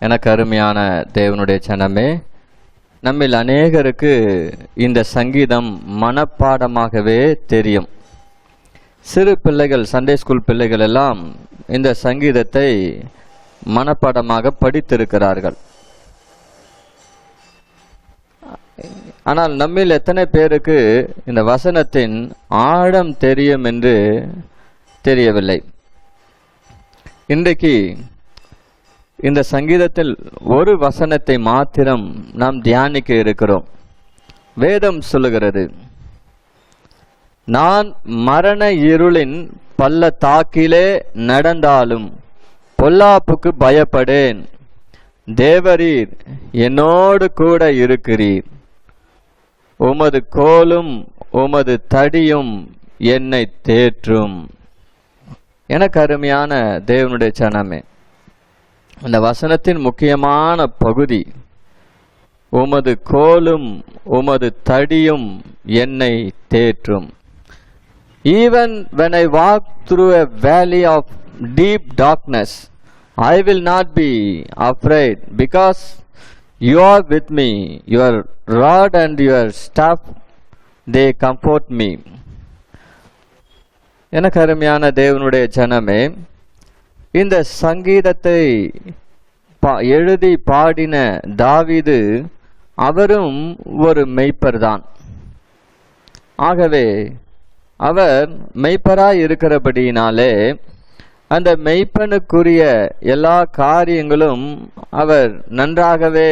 எனக்கு அருமையான தேவனுடைய ஜனமே, நம்மில் அநேகருக்கு இந்த சங்கீதம் மனப்பாடமாகவே தெரியும். சிறு பிள்ளைகள், சண்டே ஸ்கூல் பிள்ளைகள் எல்லாம் இந்த சங்கீதத்தை மனப்பாடமாக படித்திருக்கிறார்கள். ஆனால் நம்மில் எத்தனை பேருக்கு இந்த வசனத்தின் ஆழம் தெரியும் என்று தெரியவில்லை. இன்றைக்கு இந்த சங்கீதத்தில் ஒரு வசனத்தை மாத்திரம் நாம் தியானிக்க இருக்கிறோம். வேதம் சொல்லுகிறது, நான் மரண இருளின் பள்ளத்தாக்கிலே நடந்தாலும் பொல்லாப்புக்கு பயப்படேன், தேவரீர் என்னோடு கூட இருக்கிறீர், உமது கோலும் உமது தடியும் என்னை தேற்றும். எனக்கு அருமையான தேவனுடைய ஜனமே, இந்த வசனத்தின் முக்கியமான பகுதி, உமது கோலும் உமது தடியும் என்னை தேற்றும். Even when I walk through a valley of deep darkness, I will not be afraid, because you are with me. Your rod and your staff, they comfort me. எனக்கு அருமையான தேவனுடைய ஜனமே, இந்த சங்கீதத்தை எழுதி பாடின தாவீது அவரும் ஒரு மெய்ப்பர் தான். ஆகவே அவர் மெய்ப்பராய் இருக்கிறபடியினாலே அந்த மெய்ப்பனுக்குரிய எல்லா காரியங்களும் அவர் நன்றாகவே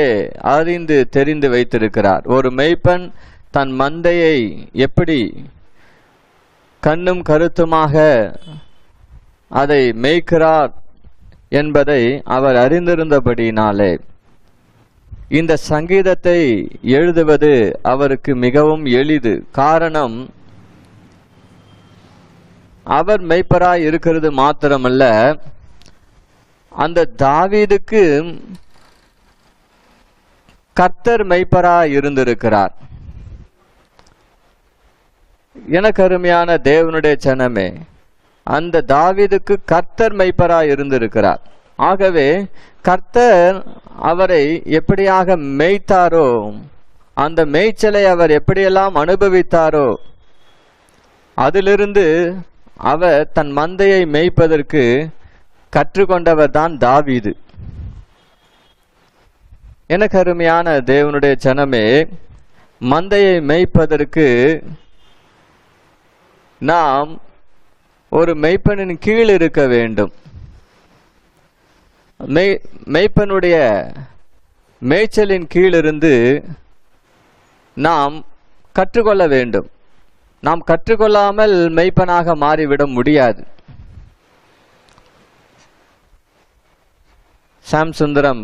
அறிந்து தெரிந்து வைத்திருக்கிறார். ஒரு மெய்ப்பன் தன் மந்தையை எப்படி கண்ணும் கருத்துமாக அதை மேய்க்கிறார் என்பதை அவர் அறிந்திருந்தபடியினாலே இந்த சங்கீதத்தை எழுதுவது அவருக்கு மிகவும் எளிது. காரணம், அவர் மெய்ப்பராய் இருக்கிறது மாத்திரமல்ல, அந்த தாவீதுக்கு கர்த்தர் மெய்ப்பராய் இருந்திருக்கிறார். எனக்கு அருமையான தேவனுடைய ஜனமே, அந்த தாவீதுக்கு கர்த்தர் மெய்ப்பராய் இருந்திருக்கிறார். ஆகவே கர்த்தர் அவரை எப்படியாக மேய்த்தாரோ, அந்த மேய்ச்சலை அவர் எப்படியெல்லாம் அனுபவித்தாரோ, அதிலிருந்து அவர் தன் மந்தையை மேய்ப்பதற்கு கற்றுக்கொண்டவர் தான் தாவீது. எனக்கு அருமையான தேவனுடைய ஜனமே, மந்தையை மேய்ப்பதற்கு நாம் ஒரு மெய்ப்பனின் கீழ் இருக்க வேண்டும். மெய்ப்பனுடைய மேய்ச்சலின் கீழிருந்து நாம் கற்றுக்கொள்ள வேண்டும். நாம் கற்றுக்கொள்ளாமல் மெய்ப்பனாக மாறிவிட முடியாது. சாம் சுந்தரம்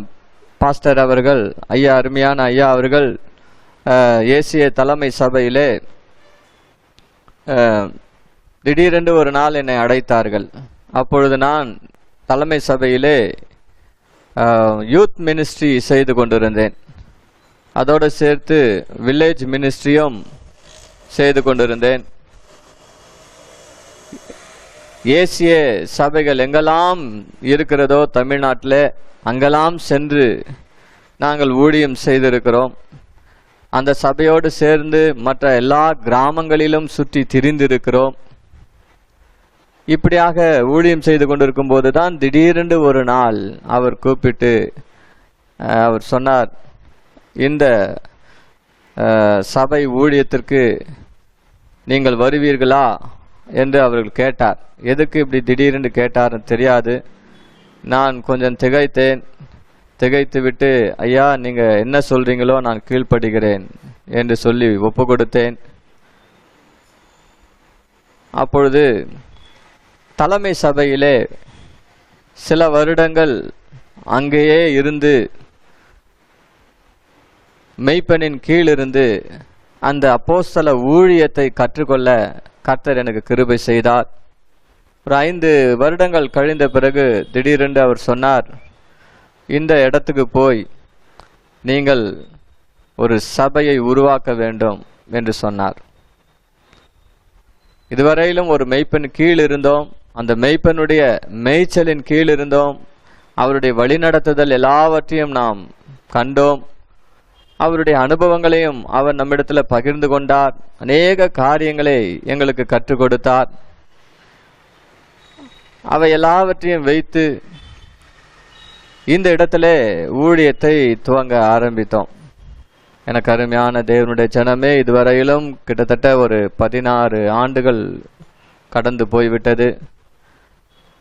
பாஸ்டர் அவர்கள், ஐயா, அருமையான ஐயா அவர்கள் ஏசிய தலைமை சபையிலே திடீரென்று ஒரு நாள் என்னை அழைத்தார்கள். அப்பொழுது நான் தலைமை சபையிலே யூத் மினிஸ்ட்ரி செய்து கொண்டிருந்தேன். அதோடு சேர்த்து வில்லேஜ் மினிஸ்ட்ரியும் செய்து கொண்டிருந்தேன். ஏசிய சபைகள் எங்கெல்லாம் இருக்கிறதோ தமிழ்நாட்டில், அங்கெல்லாம் சென்று நாங்கள் ஊழியம் செய்திருக்கிறோம். அந்த சபையோடு சேர்ந்து மற்ற எல்லா கிராமங்களிலும் சுற்றி திரிந்திருக்கிறோம். இப்படியாக ஊழியம் செய்து கொண்டிருக்கும் போது தான் திடீரென்று ஒரு நாள் அவர் கூப்பிட்டு அவர் சொன்னார், இந்த சபை ஊழியத்திற்கு நீங்கள் வருவீர்களா என்று அவர்கள் கேட்டார். எதுக்கு இப்படி திடீரென்று கேட்டார் தெரியாது. நான் கொஞ்சம் திகைத்து விட்டு, ஐயா, நீங்கள் என்ன சொல்றீங்களோ நான் கீழ்ப்படுகிறேன் என்று சொல்லி ஒப்பு கொடுத்தேன். அப்பொழுது தலைமை சபையிலே சில வருடங்கள் அங்கேயே இருந்து மெய்ப்பனின் கீழிருந்து அந்த அப்போஸ்தல ஊழியத்தை கற்றுக்கொள்ள கர்த்தர் எனக்கு கிருபை செய்தார். ஒரு 5 வருடங்கள் கழிந்த பிறகு திடீரென்று அவர் சொன்னார், இந்த இடத்துக்கு போய் நீங்கள் ஒரு சபையை உருவாக்க வேண்டும் என்று சொன்னார். இதுவரையிலும் ஒரு மெய்ப்பன் கீழ் இருந்தோம், அந்த மெய்ப்பனுடைய மேய்ச்சலின் கீழ் இருந்தோம். அவருடைய வழிநடத்துதல் எல்லாவற்றையும் நாம் கண்டோம். அவருடைய அனுபவங்களையும் அவர் நம்மிடத்துல பகிர்ந்து கொண்டார். அநேக காரியங்களை எங்களுக்கு கற்றுக் கொடுத்தார். அவை எல்லாவற்றையும் வைத்து இந்த இடத்துல ஊழியத்தை துவங்க ஆரம்பித்தோம். எனக்கு அருமையான தேவனுடைய ஜனமே, இதுவரையிலும் கிட்டத்தட்ட ஒரு 16 ஆண்டுகள் கடந்து போய்விட்டது.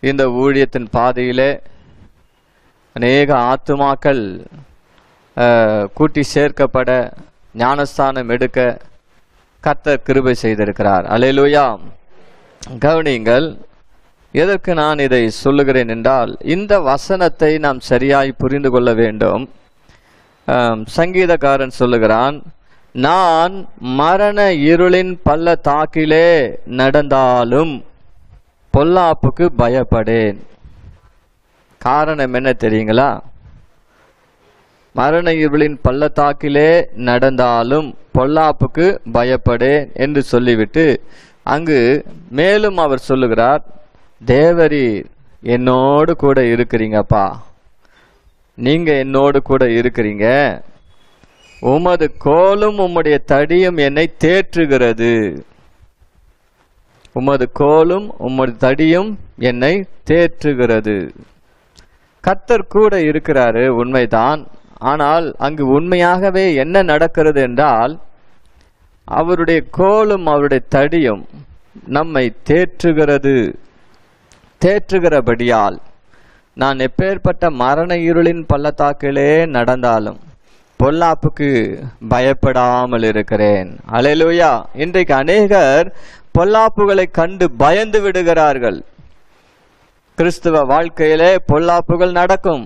இந்த ஊழியத்தின் பாதையிலே அநேக ஆத்துமாக்கள் கூட்டி சேர்க்கப்பட, ஞானஸ்தானம் எடுக்க கர்த்தர் கிருபை செய்திருக்கிறார். அல்லேலூயா. கவனியுங்கள், எதற்கு நான் இதை சொல்லுகிறேன் என்றால், இந்த வசனத்தை நாம் சரியாய் புரிந்து கொள்ள வேண்டும். சங்கீதக்காரன் சொல்லுகிறான், நான் மரண இருளின் பள்ளத்தாக்கிலே நடந்தாலும் பொல்லாப்புக்கு பயப்படேன். காரணம் என்ன தெரியுங்களா? மரண இருளின் பள்ளத்தாக்கிலே நடந்தாலும் பொல்லாப்புக்கு பயப்படேன் என்று சொல்லிவிட்டு அங்கு மேலும் அவர் சொல்லுகிறார், தேவரீர் என்னோடு கூட இருக்கிறீங்கப்பா, நீங்க என்னோடு கூட இருக்கிறீங்க, உமது கோலும் உம்முடைய தடியும் என்னை தேற்றுகிறது. உமது கோலும் உமது தடியும் என்னை தேற்றுகிறது. கர்த்தர் கூட இருக்கிறாரு, உண்மைதான். ஆனால் அங்கு உண்மையாகவே என்ன நடக்கிறது என்றால், அவருடைய கோலும் அவருடைய தடியும் நம்மை தேற்றுகிறபடியால் நான் எப்பேற்பட்ட மரண இருளின் பள்ளத்தாக்கிலே நடந்தாலும் பொல்லாப்புக்கு பயப்படாமல் இருக்கிறேன். அல்லேலூயா. இன்றைக்கு அநேகர் பொல்லாப்புகளை கண்டு பயந்து விடுகிறார்கள். கிறிஸ்துவ வாழ்க்கையிலே பொல்லாப்புகள் நடக்கும்.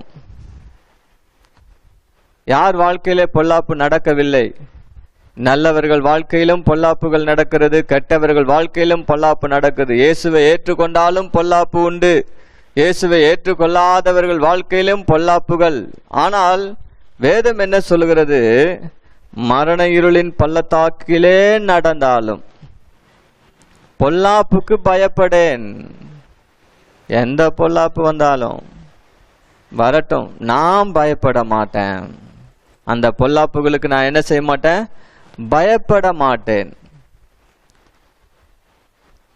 யார் வாழ்க்கையிலே பொல்லாப்பு நடக்கவில்லை? நல்லவர்கள் வாழ்க்கையிலும் பொல்லாப்புகள் நடக்கிறது, கெட்டவர்கள் வாழ்க்கையிலும் பொல்லாப்பு நடக்குது. இயேசுவை ஏற்றுக்கொண்டாலும் பொல்லாப்பு உண்டு, இயேசுவை ஏற்றுக்கொள்ளாதவர்கள் வாழ்க்கையிலும் பொல்லாப்புகள். ஆனால் வேதம் என்ன சொல்லுகிறது? மரண இருளின் பள்ளத்தாக்கிலே நடந்தாலும் பொல்லாப்புக்கு பயப்படேன். எந்த பொல்லாப்பு வந்தாலும் வரட்டும், நான் பயப்பட மாட்டேன். அந்த பொல்லாப்புகளுக்கு நான் என்ன செய்ய மாட்டேன்? பயப்பட மாட்டேன்.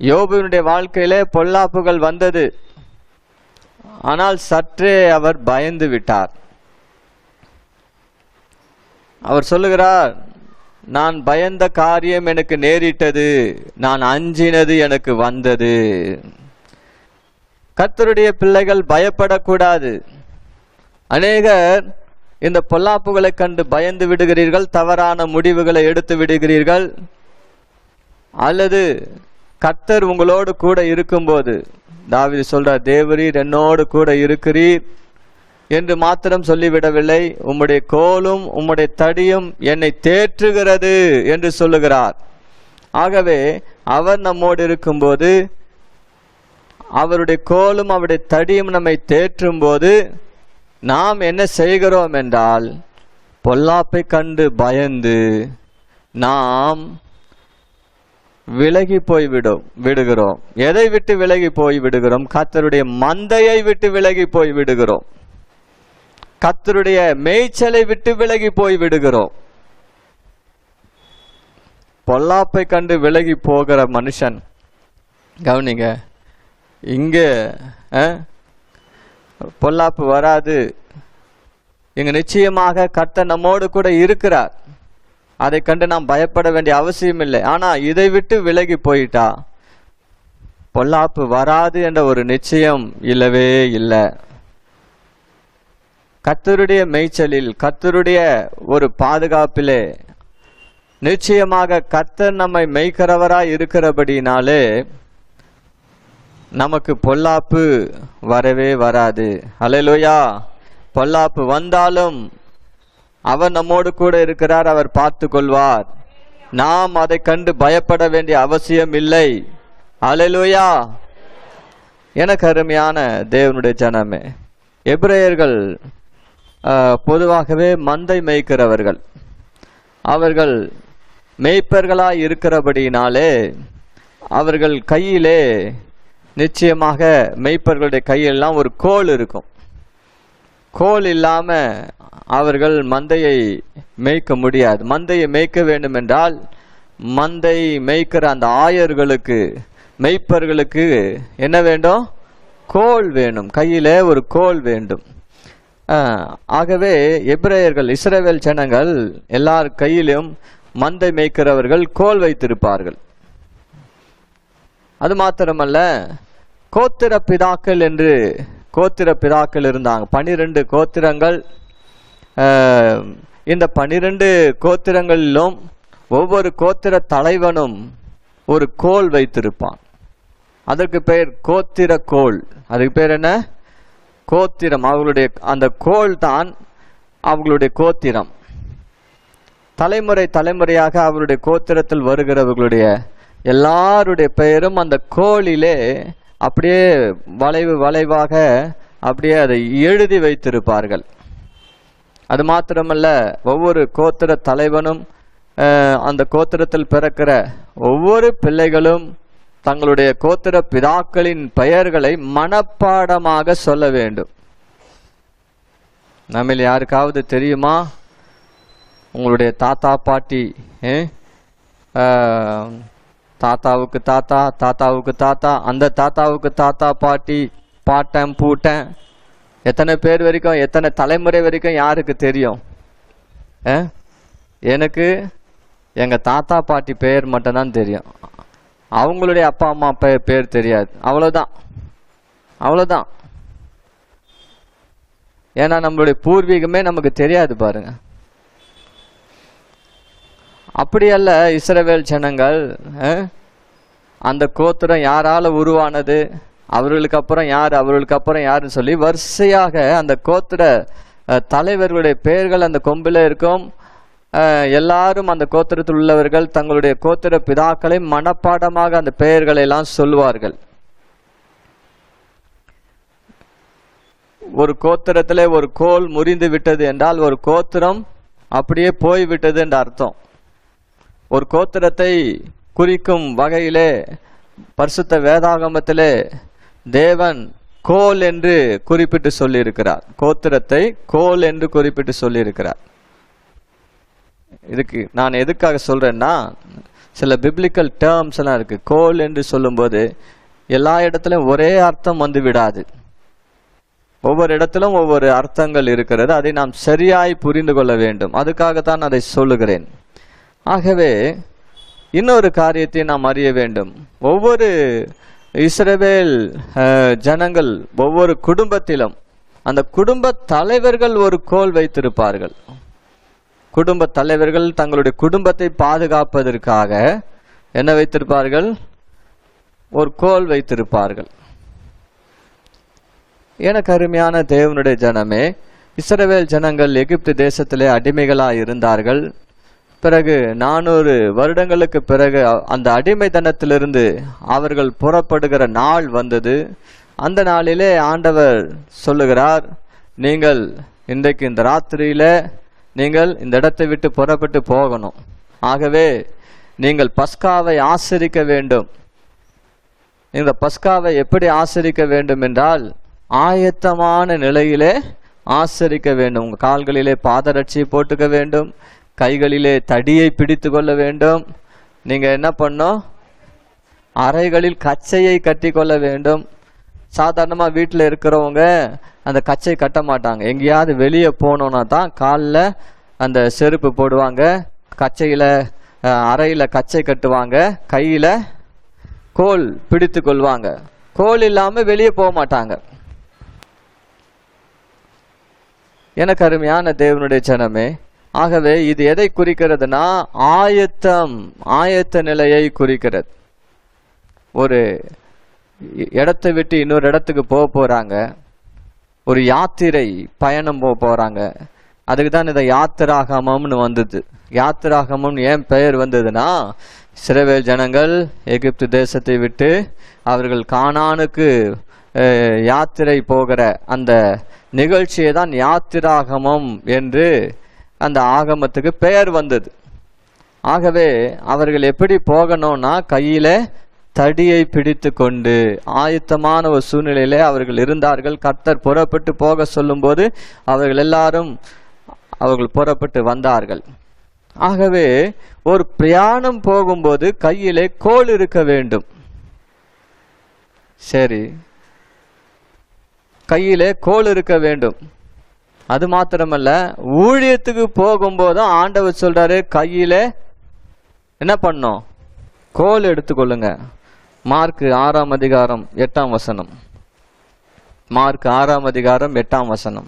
யோபுவினுடைய வாழ்க்கையிலே பொல்லாப்புகள் வந்தது. ஆனால் சற்றே அவர் பயந்து விட்டார். அவர் சொல்லுகிறார், நான் பயந்த காரியம் எனக்கு நேரிட்டது, நான் அஞ்சினது எனக்கு வந்தது. கர்த்தருடைய பிள்ளைகள் பயப்படக்கூடாது. அநேகர் இந்த பொல்லாப்புகளை கண்டு பயந்து விடுகிறீர்கள், தவறான முடிவுகளை எடுத்து விடுகிறீர்கள். அல்லது கர்த்தர் உங்களோடு கூட இருக்கும்போது, தாவீது சொல்றார், தேவரீர் என்னோடு கூட இருக்கிறீர் என்று மாத்திரம் சொல்லிவிடவில்லை, உம்முடைய கோலும் உம்முடைய தடியும் என்னை தேற்றுகிறது என்று சொல்லுகிறார். ஆகவே அவர் நம்மோடு இருக்கும்போது, அவருடைய கோலும் அவருடைய தடியும் நம்மை தேற்றும் போது நாம் என்ன செய்கிறோம் என்றால், பொல்லாப்பை கண்டு பயந்து நாம் விலகி போய் விடுகிறோம். எதை விட்டு விலகி போய் விடுகிறோம்? கர்த்தருடைய மந்தையை விட்டு விலகி போய் விடுகிறோம். கர்த்தருடைய மேய்ச்சலை விட்டு விலகி போய் விடுகிறோம். பொல்லாப்பை கண்டு விலகி போகிற மனுஷன், கவனிங்க, இங்க பொல்லாப்பு வராது, இங்க நிச்சயமாக கர்த்தர் நம்மோடு கூட இருக்கிறார், அதை கண்டு நாம் பயப்பட வேண்டிய அவசியம் இல்லை. ஆனா இதை விட்டு விலகி போயிட்டா பொல்லாப்பு வராது என்ற ஒரு நிச்சயம் இல்லவே இல்லை. கர்த்தருடைய மேய்ச்சலில், கர்த்தருடைய ஒரு பாதுகாப்பிலே நிச்சயமாக கர்த்தர் நம்மை மேய்க்கிறவராய் இருக்கிறபடினாலே நமக்கு பொல்லாப்பு வரவே வராது. அல்லேலூயா. பொல்லாப்பு வந்தாலும் அவர் நம்மோடு கூட இருக்கிறார், அவர் பார்த்து கொள்வார். நாம் அதை கண்டு பயப்பட வேண்டிய அவசியம் இல்லை. அல்லேலூயா. எனக்கு அருமையான தேவனுடைய ஜனமே, எபிரேயர்கள் பொதுவாகவே மந்தை மேய்க்கிறவர்கள். அவர்கள் மேய்ப்பர்களாய் இருக்கிறபடினாலே அவர்கள் கையிலே நிச்சயமாக மேய்ப்பர்களுடைய கையெல்லாம் ஒரு கோல் இருக்கும். கோல் இல்லாம அவர்கள் மந்தையை மேய்க்க முடியாது. மந்தையை மேய்க்க வேண்டும் என்றால் மந்தை மேய்க்கிற அந்த ஆயர்களுக்கு, மேய்ப்பர்களுக்கு என்ன வேண்டும்? கோல் வேணும், கையில ஒரு கோல் வேண்டும். ஆகவே எபிரேயர்கள், இஸ்ரவேல் ஜனங்கள் எல்லார் கையிலும் மந்தை மேய்க்கிறவர்கள் கோல் வைத்திருப்பார்கள். அது மாத்திரமல்ல, கோத்திர பிதாக்கள் என்று கோத்திர பிதாக்கள் இருந்தாங்க. 12 கோத்திரங்கள். இந்த 12 கோத்திரங்களிலும் ஒவ்வொரு கோத்திர தலைவனும் ஒரு கோல் வைத்திருப்பான். அதற்கு பெயர் கோத்திர கோல். அதுக்கு பேர் என்ன? கோத்திரம். அவர்களுடைய அந்த கோல் தான் அவர்களுடைய கோத்திரம். தலைமுறை தலைமுறையாக அவருடைய கோத்திரத்தில் வருகிறவர்களுடைய எல்லாருடைய பெயரும் அந்த கோலிலே அப்படியே வளைவு வளைவாக அப்படியே அதை எழுதி வைத்திருப்பார்கள். அது மாத்திரமல்ல, ஒவ்வொரு கோத்திர தலைவனும் அந்த கோத்திரத்தில் பிறக்கிற ஒவ்வொரு பிள்ளைகளும் தங்களுடைய கோத்திர பிதாக்களின் பெயர்களை மனப்பாடமாக சொல்ல வேண்டும். நம்மில் யாருக்காவது தெரியுமா உங்களுடைய தாத்தா பாட்டி, தாத்தாவுக்கு தாத்தா, தாத்தாவுக்கு தாத்தா, அந்த தாத்தாவுக்கு தாத்தா, பாட்டி, பாட்டன், பூட்டன், எத்தனை பேர் வரைக்கும், எத்தனை தலைமுறை வரைக்கும் யாருக்கு தெரியும்? எனக்கு எங்க தாத்தா பாட்டி பெயர் மட்டும்தான் தெரியும். அவங்களுடைய அப்பா அம்மா பேர் தெரியாது. அவ்வளவுதான், அவ்வளவுதான். ஏன்னா நம்மளுடைய பூர்வீகமே நமக்கு தெரியாது பாருங்க. அப்படி அல்ல இஸ்ரவேல் ஜனங்கள். அந்த கோத்திரம் யாரால உருவானது, அவர்களுக்கு அப்புறம் யார், அவர்களுக்கு அப்புறம் யாருன்னு சொல்லி வரிசையாக அந்த கோத்திர தலைவர்களுடைய பெயர்கள் அந்த கொம்பில இருக்கும். எல்லாரும் அந்த கோத்திரத்தில் உள்ளவர்கள் தங்களுடைய கோத்திர பிதாக்களை மனப்பாடமாக அந்த பெயர்களை எல்லாம் சொல்லுவார்கள். ஒரு கோத்திரத்திலே ஒரு கோல் முறிந்து விட்டது என்றால் ஒரு கோத்திரம் அப்படியே போய்விட்டது என்ற அர்த்தம். ஒரு கோத்திரத்தை குறிக்கும் வகையிலே பரிசுத்த வேதாகமத்திலே தேவன் கோல் என்று குறிப்பிட்டு சொல்லியிருக்கிறார். கோத்திரத்தை கோல் என்று குறிப்பிட்டு சொல்லியிருக்கிறார். இதுக்கு நான் எதுக்காக சொல்றேன்னா, சில பிப்ளிக்கல் டேர்ம்ஸ் எல்லாம் இருக்கு. கோல் என்று சொல்லும்போது எல்லா இடத்திலும் ஒரே அர்த்தம் வந்து விடாது. ஒவ்வொரு இடத்திலும் ஒவ்வொரு அர்த்தங்கள் இருக்கிறது. அதை நாம் சரியாய் புரிந்து கொள்ள வேண்டும். அதுக்காகத்தான் அதை சொல்லுகிறேன். ஆகவே இன்னொரு காரியத்தை நாம் அறிய வேண்டும். ஒவ்வொரு இஸ்ரவேல் ஜனங்கள் ஒவ்வொரு குடும்பத்திலும் அந்த குடும்ப தலைவர்கள் ஒரு கோல் வைத்திருப்பார்கள். குடும்ப தலைவர்கள் தங்களுடைய குடும்பத்தை பாதுகாப்பதற்காக என்ன வைத்திருப்பார்கள்? ஒரு கோல் வைத்திருப்பார்கள். எனக்கு அருமையான தேவனுடைய ஜனமே, இஸ்ரவேல் ஜனங்கள் எகிப்து தேசத்திலே அடிமைகளாய் இருந்தார்கள். பிறகு 400 வருடங்களுக்கு பிறகு அந்த அடிமைத்தனத்திலிருந்து அவர்கள் புறப்படுகிற நாள் வந்தது. அந்த நாளிலே ஆண்டவர் சொல்லுகிறார், நீங்கள் இன்றைக்கு இந்த ராத்திரியில நீங்கள் இந்த இடத்தை விட்டு புறப்பட்டு போகணும். ஆகவே நீங்கள் பஸ்காவை ஆசரிக்க வேண்டும். இந்த பஸ்காவை எப்படி ஆசரிக்க வேண்டும் என்றால் ஆயத்தமான நிலையிலே ஆசரிக்க வேண்டும். உங்க கால்களிலே பாதரட்சி போட்டுக்க வேண்டும், கைகளிலே தடியை பிடித்து கொள்ள வேண்டும். நீங்க என்ன பண்ணும்? அறைகளில் கச்சையை கட்டி கொள்ள வேண்டும். சாதாரணமா வீட்டில் இருக்கிறவங்க அந்த கச்சை கட்ட மாட்டாங்க. எங்கேயாவது வெளியே போனோம்னா தான் காலில் அந்த செருப்பு போடுவாங்க, கச்சையில அறையில கச்சை கட்டுவாங்க, கையில கோல் பிடித்து கொள்வாங்க. கோல் இல்லாம வெளியே போக மாட்டாங்க. எனக்கு அருமையான தேவனுடைய ஜனமே, ஆகவே இது எதை குறிக்கிறதுனா ஆயத்த நிலையை குறிக்கிறது. ஒரு இடத்தை விட்டு இன்னொரு இடத்துக்கு போறாங்க, ஒரு யாத்திரை பயணம் போறாங்க. அதுக்கு தான் இதை யாத்திராகமம்னு வந்தது. யாத்திராகமம் ஏன் பெயர் வந்ததுன்னா, இஸ்ரவேல் ஜனங்கள் எகிப்து தேசத்தை விட்டு அவர்கள் கானானுக்கு யாத்திரை போகிற அந்த நிகழ்ச்சியை தான் யாத்திராகமம் என்று அந்த ஆகமத்துக்கு பெயர் வந்தது. ஆகவே அவர்கள் எப்படி போகணும்னா கையில தடியை பிடித்து கொண்டு ஆயத்தமான ஒரு சூழ்நிலையிலே அவர்கள் இருந்தார்கள். கர்த்தர் புறப்பட்டு போக சொல்லும்போது அவர்கள் புறப்பட்டு வந்தார்கள். ஆகவே ஒரு பிரயாணம் போகும்போது கையிலே கோல் இருக்க வேண்டும். சரி, கையிலே கோல் இருக்க வேண்டும். அது மாத்திரமல்ல, ஊழியத்துக்கு போகும்போதும் ஆண்டவர் சொல்றாரு கையிலே என்ன பண்ணும்? கோல் எடுத்துக்கொள்ளுங்க. மார்க் 6:8. மார்க் 6:8.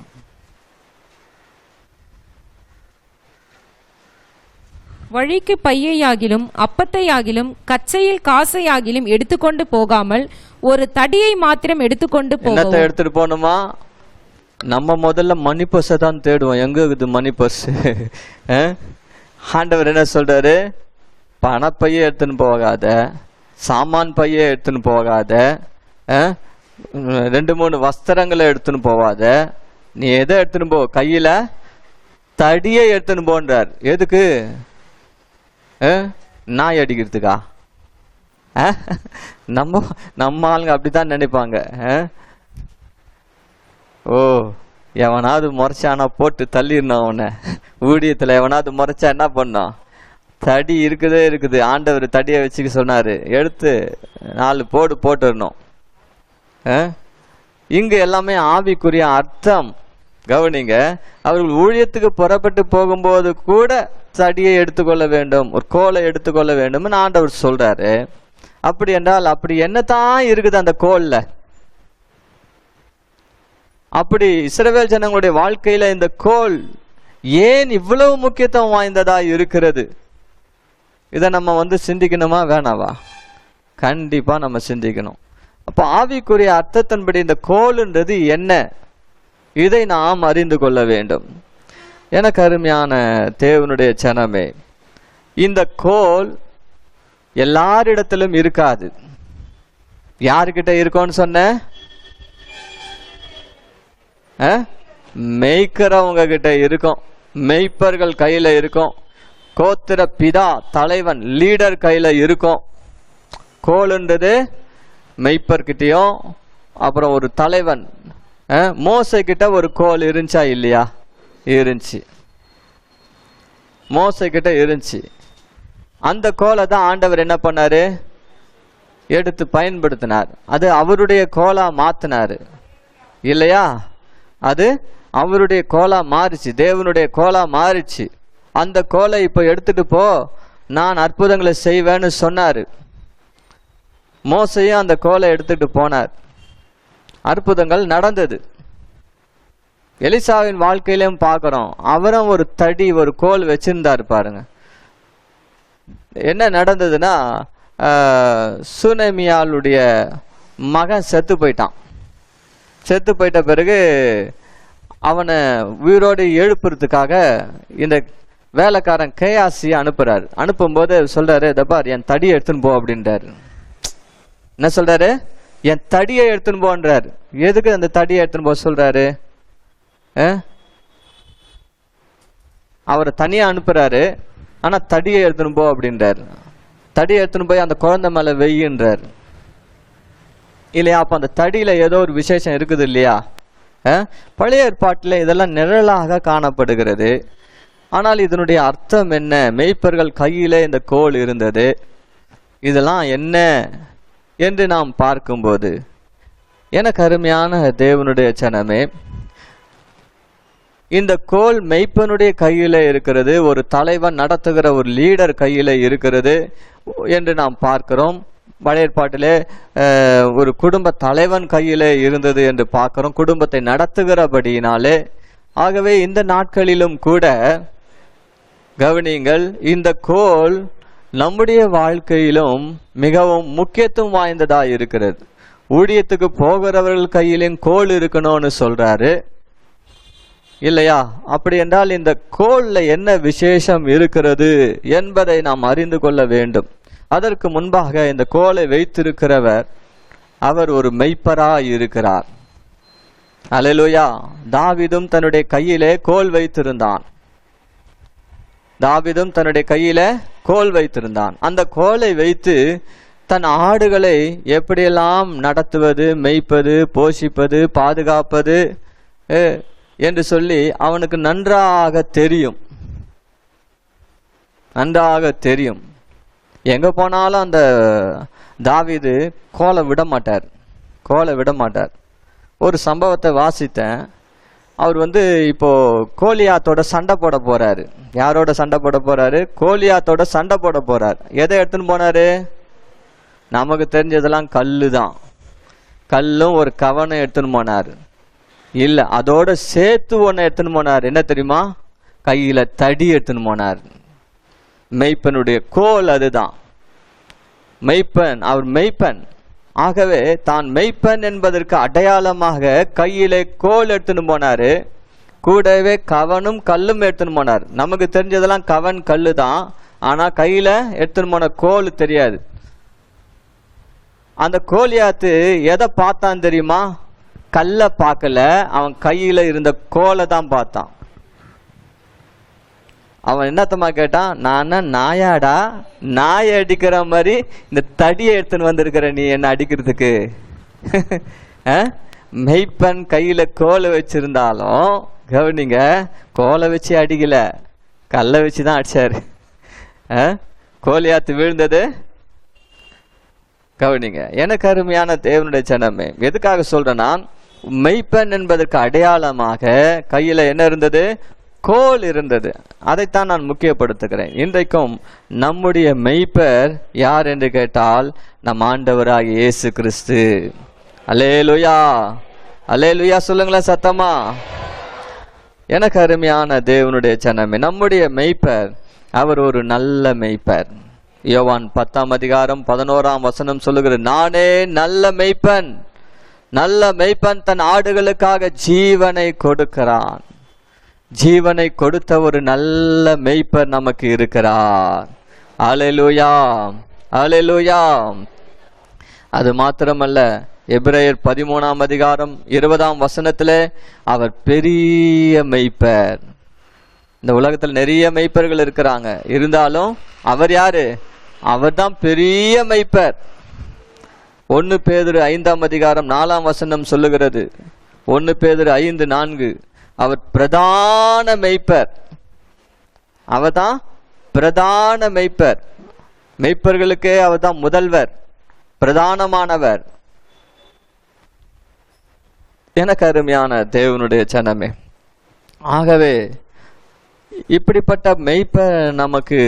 வழிக்கு பையையாகிலும் அப்பத்தையாகிலும் கச்சையில் காசையாகிலும் எடுத்துக்கொண்டு போகாமல் ஒரு தடியை மாத்திரம் எடுத்துக்கொண்டு போக. எடுத்துட்டு போகணுமா? நம்ம முதல்ல மணி பர்ஸை தான் தேடுவோம். எங்க இருக்குது மணி பர்ஸ்? ஆண்டவர் என்ன சொல்றாரு? பணப்பையே எடுத்துன்னு போகாத, சாமான் பையே எடுத்துன்னு போகாத, 2-3 வஸ்திரங்களை எடுத்துன்னு போவாத, நீ எதை எடுத்துன்னு போ? கையில தடியை எடுத்துன்னு போன்றார். எதுக்கு? நாய் அடிக்கிறதுக்கா? நம்ம ஆளுங்க அப்படித்தான் நினைப்பாங்க. ஓ, எவனாவது முறைச்சானா போட்டு தள்ளிடணும் அவனை. ஊழியத்துல எவனாவது முறைச்சா என்ன பண்ணோம்? தடி இருக்குது. ஆண்டவர் தடியை வச்சுக்க சொன்னாரு, எடுத்து 4 போட்டுடணும். இங்கு எல்லாமே ஆவிக்குரிய அர்த்தம். கவனிங்க, அவர்கள் ஊழியத்துக்கு புறப்பட்டு போகும்போது கூட தடியை எடுத்துக்கொள்ள வேண்டும், ஒரு கோலை எடுத்துக்கொள்ள வேண்டும் ஆண்டவர் சொல்றாரு. அப்படி என்றால் அப்படி என்னதான் இருக்குது அந்த கோல்ல? அப்படி இஸ்ரவேல் ஜனங்களுடைய வாழ்க்கையில இந்த கோல் ஏன் இவ்வளவு முக்கியத்துவம் வாய்ந்ததா இருக்கிறது? இதை நம்ம சிந்திக்கணுமா வேணாவா? கண்டிப்பா நம்ம சிந்திக்கணும். அப்ப ஆவிக்குரிய அர்த்தத்தின்படி இந்த கோல்ன்றது என்ன, இதை நாம் அறிந்து கொள்ள வேண்டும். எனக்கு அருமையான தேவனுடைய ஜனமே, இந்த கோல் எல்லாரிடத்திலும் இருக்காது. யாருக்கிட்ட இருக்கும்னு சொன்ன? மெய்க்கிறவங்க கிட்ட இருக்கும், மெய்ப்பர்கள் கையில இருக்கும், கோத்திர பிதா தலைவன் லீடர் கையில இருக்கும். கோல்ன்றது மெய்ப்பர்கிட்டயும், அப்புறம் ஒரு தலைவன். மோசே கிட்ட ஒரு கோல் இருந்துச்சா இல்லையா? இருந்துச்சு. மோசே கிட்ட இருந்துச்சு. அந்த கோலை தான் ஆண்டவர் என்ன பண்ணாரு? எடுத்து பயன்படுத்தினார். அது அவருடைய கோலா மாத்தினாரு இல்லையா? அது அவருடைய கோலா மாறிச்சு, தேவனுடைய கோலா மாறிச்சு. அந்த கோலை இப்ப எடுத்துட்டு போ, நான் அற்புதங்களை செய்வேன்னு சொன்னாரு. மோசையும் அந்த கோலை எடுத்துட்டு போனார், அற்புதங்கள் நடந்தது. எலிசாவின் வாழ்க்கையிலும் பார்க்கிறோம், அவரும் ஒரு தடி ஒரு கோல் வச்சிருந்தாரு. பாருங்க என்ன நடந்ததுன்னா, சுனேமியாளுடைய மகன் செத்து போயிட்டான். செத்து போயிட்ட பிறகு அவனை உயிரோடு எழுப்புறதுக்காக இந்த வேலைக்காரன் கேயாசி அனுப்புறாரு. அனுப்பும்போது சொல்றாரு, தபார் என் தடியை எடுத்துன்னு போ அப்படின்றாரு. என்ன சொல்றாரு? என் தடியை எடுத்துன்னு போன்றாரு. எதுக்கு அந்த தடியை எடுத்துன்னு போக சொல்றாரு? அவரை தனியா அனுப்புறாரு, ஆனா தடியை எடுத்துன்னு போ அப்படின்றாரு. தடியை எடுத்துன்னு போய் அந்த குழந்தை மேல வெய்யின்றார் இல்லையா? அப்ப அந்த தடியில ஏதோ ஒரு விசேஷம் இருக்குது இல்லையா? பழைய ஏற்பாட்டில் இதெல்லாம் நிழலாக காணப்படுகிறது. ஆனால் இதனுடைய அர்த்தம் என்ன? மெய்ப்பர்கள் கையில இந்த கோல் இருந்தது. இதெல்லாம் என்ன என்று நாம் பார்க்கும்போது, எனக்கு அருமையான தேவனுடைய ஜனமே, இந்த கோல் மெய்ப்பனுடைய கையில இருக்கிறது, ஒரு தலைவன் நடத்துகிற ஒரு லீடர் கையில இருக்கிறது என்று நாம் பார்க்கிறோம். பழைய ஏற்பாட்டிலே ஒரு குடும்ப தலைவன் கையில இருந்தது என்று பார்க்கிறோம், குடும்பத்தை நடத்துகிறபடியினாலே. ஆகவே இந்த நாட்களிலும் கூட கவனிங்கள், இந்த கோல் நம்முடைய வாழ்க்கையிலும் மிகவும் முக்கியத்துவம் வாய்ந்ததா இருக்கிறது. ஊழியத்துக்கு போகிறவர்கள் கையிலும் கோல் இருக்கணும்னு சொல்றாரு இல்லையா? அப்படி என்றால் இந்த கோல்ல என்ன விசேஷம் இருக்கிறது என்பதை நாம் அறிந்து கொள்ள வேண்டும். அதற்கு முன்பாக இந்த கோலை வைத்திருக்கிறவர் அவர் ஒரு மெய்ப்பரா இருக்கிறார். அல்லேலூயா. தாவீதும் தன்னுடைய கையிலே கோல் வைத்திருந்தான். தாவீதும் தன்னுடைய கையில கோல் வைத்திருந்தான். அந்த கோலை வைத்து தன் ஆடுகளை எப்படியெல்லாம் நடத்துவது, மேய்ப்பது, போஷிப்பது, பாதுகாப்பது என்று சொல்லி அவனுக்கு நன்றாக தெரியும். நன்றாக தெரியும். எங்க போனாலும் அந்த தாவீது கோலை விட மாட்டார். ஒரு சம்பவத்தை வாசித்தேன். அவர் இப்போ கோலியாத்தோட சண்டை போட போறாரு. யாரோட சண்டை போட போறாரு? கோலியாத்தோட சண்டை போட போறாரு. எதை எடுத்துன்னு போனாரு? நமக்கு தெரிஞ்சதெல்லாம் கல்லுதான். கல்லும் ஒரு கவனம் எடுத்துன்னு போனாரு. இல்ல, அதோட சேர்த்து ஒன்னு எடுத்துன்னு போனார். என்ன தெரியுமா? கையில தடி எடுத்துன்னு போனார். மெய்ப்பனுடைய கோல் அதுதான். மெய்ப்பன், அவர் மெய்ப்பன். ஆகவே தான் மெய்ப்பன் என்பதற்கு அடையாளமாக கையிலே கோல் எடுத்துன்னு போனாரு. கூடவே கவனும் கல்லும் எடுத்துன்னு போனார். நமக்கு தெரிஞ்சதெல்லாம் கவன் கல்லு தான். ஆனா கையில எடுத்துன்னு போன கோல் தெரியாது. அந்த கோலியாத்து எதை பார்த்தான் தெரியுமா? கல்ல பார்க்கல, அவன் கையில இருந்த கோலை தான் பார்த்தான். அவன் என்னத்தமா கேட்டான்? நான் நாயாடா, நாயை அடிக்கிற மாதிரி இந்த தடியை எடுத்துன்னு வந்திருக்கிற நீ என்ன அடிக்கிறதுக்கு? மெய்ப்பன் கையில கோலை வச்சிருந்தாலும் கவனிங்க, கோலை வச்சு அடிக்கல, கல்லை வச்சுதான் அடிச்சாரு. கோலியாத்து விழுந்தது கவனிங்க. எனக்கு அருமையான தேவனுடைய ஜனமே, எதுக்காக சொல்றேன்னா, மெய்ப்பன் என்பதற்கு அடையாளமாக கையில என்ன இருந்தது? கோல் இருந்தது. அதைத்தான் நான் முக்கியப்படுத்துகிறேன். இன்றைக்கும் நம்முடைய மெய்ப்பர் யார் என்று கேட்டால் நம் ஆண்டவராகிய இயேசு கிறிஸ்து. அல்லேலூயா, அல்லேலூயா சொல்லுங்களேன் சத்தமா. எனக்கு அருமையான தேவனுடைய ஜனமே, நம்முடைய மெய்ப்பர் அவர் ஒரு நல்ல மெய்ப்பர். யோவான் 10:11 சொல்லுகிறது, நானே நல்ல மெய்ப்பன். நல்ல மெய்ப்பன் தன் ஆடுகளுக்காக ஜீவனை கொடுக்கிறான். ஜீவனை கொடுத்த ஒரு நல்ல மெய்ப்பர் நமக்கு இருக்கிறார். அல்லேலூயா, அல்லேலூயா. அது மாத்திரமல்ல, எபிரேயர் 13:20 அவர் பெரிய மெய்ப்பர். இந்த உலகத்தில் நிறைய மெய்ப்பர்கள் இருக்கிறாங்க. இருந்தாலும் அவர் யாரு? அவர் தான் பெரிய மெய்ப்பர். 1 பேதுரு 5:4 சொல்லுகிறது. 1 பேதுரு 5:4 அவர் பிரதான மெய்ப்பர். அவர் தான் பிரதான மெய்ப்பர். மெய்ப்பர்களுக்கே அவர் தான் முதல்வர், பிரதானமானவர். எனக்கு அருமையான தேவனுடைய ஜனமே, ஆகவே இப்படிப்பட்ட மெய்ப்பர் நமக்கு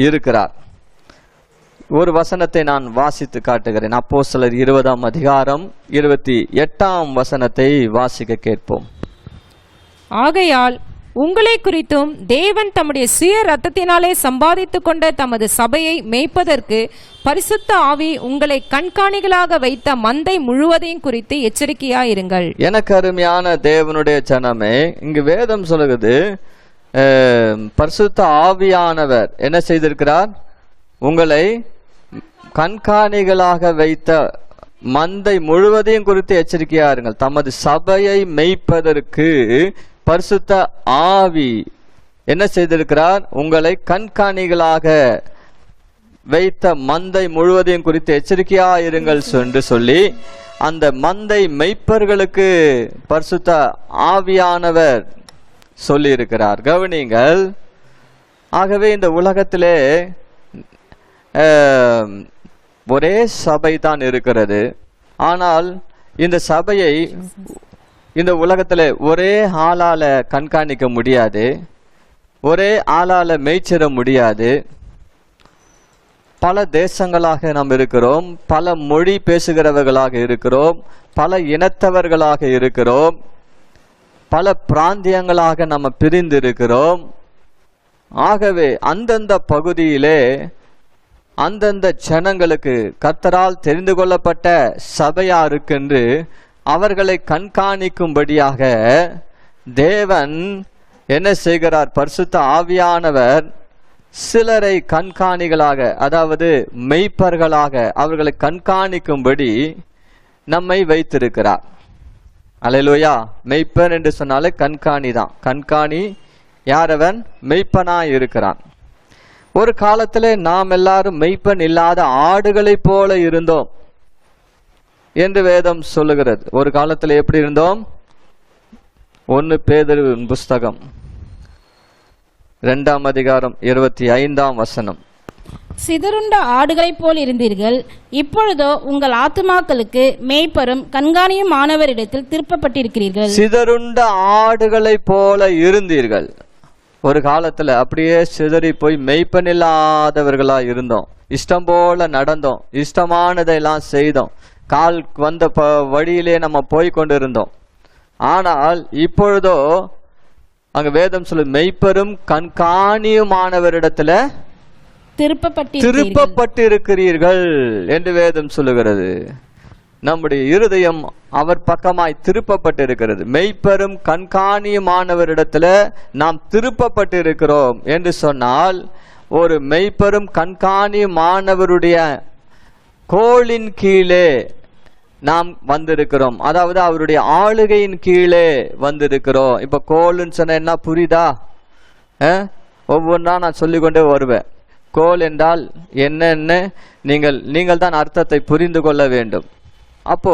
இருக்கிறார். ஒரு வசனத்தை நான் வாசித்து காட்டுகிறேன். அப்போஸ்தலர் 20:28 வாசிக்க கேட்போம். ஆகையால் உங்களை குறித்தும் தேவன் தம்முடைய சுய ரத்தத்தினாலே சம்பாதித்துக் கொண்ட தமது சபையை மேய்ப்பதற்கு பரிசுத்த ஆவி உங்களை கண்காணிகளாக வைத்த மந்தை முழுவதையும் குறித்து எச்சரிக்கையாயிருங்கள். எனக்கு அருமையான தேவனுடைய ஜனமே, இங்கு வேதம் சொல்லுகிறது, பரிசுத்த ஆவியானவர் என்ன செய்திருக்கிறார்? உங்களை கண்காணிகளாக வைத்த மந்தை முழுவதையும் குறித்து எச்சரிக்கையாருங்கள். தமது சபையை மேய்ப்பதற்கு பரிசுத்த ஆவி என்ன செய்திருக்கிறார்? உங்களை கண்காணிகளாக வைத்த மந்தை முழுவதையும் குறித்து எச்சரிக்கையாயிருங்கள் என்று சொல்லி அந்த மந்தை மெய்ப்பர்களுக்கு பரிசுத்த ஆவியானவர் சொல்லி இருக்கிறார். கவனிங்கள். ஆகவே இந்த உலகத்திலே ஒரே சபை தான் இருக்கிறது. ஆனால் இந்த சபையை இந்த உலகத்துல ஒரே ஆளால கண்காணிக்க முடியாது, ஒரே ஆளால மேய்ச்சிட முடியாது. பல தேசங்களாக நாம் இருக்கிறோம், பல மொழி பேசுகிறவர்களாக இருக்கிறோம், பல இனத்தவர்களாக இருக்கிறோம், பல பிராந்தியங்களாக நம்ம பிரிந்து இருக்கிறோம். ஆகவே அந்தந்த பகுதியிலே அந்தந்த ஜனங்களுக்கு கர்த்தரால் தெரிந்து கொள்ளப்பட்ட சபையாருக்கென்று அவர்களை கண்காணிக்கும்படியாக தேவன் என்ன செய்கிறார்? பரிசுத்த ஆவியானவர் சிலரை கண்காணிகளாக, அதாவது மெய்ப்பர்களாக அவர்களை கண்காணிக்கும்படி நம்மை வைத்திருக்கிறார். அல்லேலூயா. மெய்ப்பன் என்று சொன்னாலே கண்காணி தான். கண்காணி யாரவன்? மெய்ப்பனாய் இருக்கிறான். ஒரு காலத்துல நாம் எல்லாரும் மெய்ப்பன் இல்லாத ஆடுகளைப் போல இருந்தோம் என்று வேதம் சொல்லுகிறது. ஒரு காலத்துல எப்படி இருந்தோம்? 1 பேதுருவின் புஸ்தகம் 2ஆம் அதிகாரம் 25ஆம் வசனம். சிதறுண்ட ஆடுகளைப் போல் இருந்தீர்கள், இப்பொழுதோ உங்கள் ஆத்துமாக்களுக்கு மேய்ப்பரும் கண்காணியுமானவரிடத்தில் திருப்பப்பட்டிருக்கிறீர்கள். சிதறுண்ட ஆடுகளைப் போல இருந்தீர்கள். ஒரு காலத்துல அப்படியே சிதறி போய் மெய்ப்பன் இல்லாதவர்களா இருந்தோம். இஷ்டம் போல நடந்தோம், இஷ்டமானதையெல்லாம் செய்தோம், கால் வந்த வழியிலே நம்ம போய் கொண்டிருந்தோம். ஆனால் இப்பொழுதோ அங்க வேதம் சொல்லு, மெய்ப்பரும் கண்காணியுமானவரிடத்துல திருப்பப்பட்டிருக்கிறீர்கள் என்று வேதம் சொல்லுகிறது. நம்முடைய இருதயம் அவர் பக்கமாய் திருப்பப்பட்டிருக்கிறது. மெய்ப்பெரும் கண்காணியுமானவரிடத்துல நாம் திருப்பப்பட்டிருக்கிறோம் என்று சொன்னால், ஒரு மெய்ப்பெரும் கண்காணியுமானவருடைய கோலின் கீழே நாம் வந்திருக்கிறோம். அதாவது அவருடைய ஆளுகையின் கீழே வந்திருக்கிறோம். இப்ப கோல்னு சொன்ன என்ன புரியுதா? ஒவ்வொன்றா நான் சொல்லிக்கொண்டே வருவேன். கோல் என்றால் என்னன்னு நீங்கள் தான் அர்த்தத்தை புரிந்து கொள்ள வேண்டும். அப்போ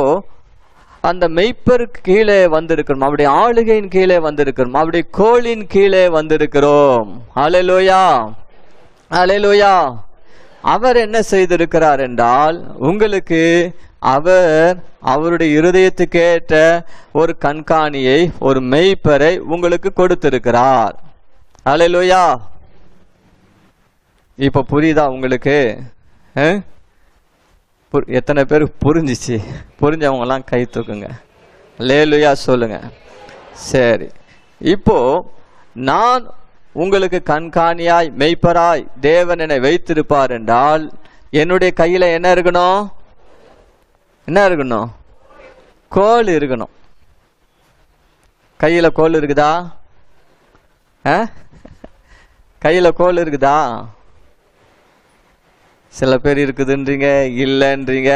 அந்த மெய்ப்பருக்கு கீழே வந்திருக்கிறோம், அவருடைய ஆளுகையின் கீழே வந்திருக்கிறோம், அவருடைய கோலின் கீழே வந்திருக்கிறோம். அல்லேலூயா, அல்லேலூயா. அவர் என்ன செய்திருக்கிறார் என்றால், உங்களுக்கு அவருடைய இருதயத்துக்கேற்ற ஒரு கண்காணியை, ஒரு மெய்ப்பரை உங்களுக்கு கொடுத்திருக்கிறார். அல்லேலூயா. இப்ப புரியுதா உங்களுக்கு? எத்தனை பேருக்கு புரிஞ்சிச்சு? புரிஞ்சவங்க எல்லாம் கை தூக்குங்க, அல்லேலூயா சொல்லுங்க. சரி, இப்போ நான் உங்களுக்கு கண்காணியாய் மெய்ப்பராய் தேவன் என்னை வைத்திருப்பார் என்றால், என்னுடைய கையில என்ன இருக்கணும்? என்ன இருக்கணும்? கோல் இருக்கணும். கையில கோல் இருக்குதா? கையில கோல் இருக்குதா? சில பேர் இருக்குதுன்றீங்க, இல்லைன்றீங்க.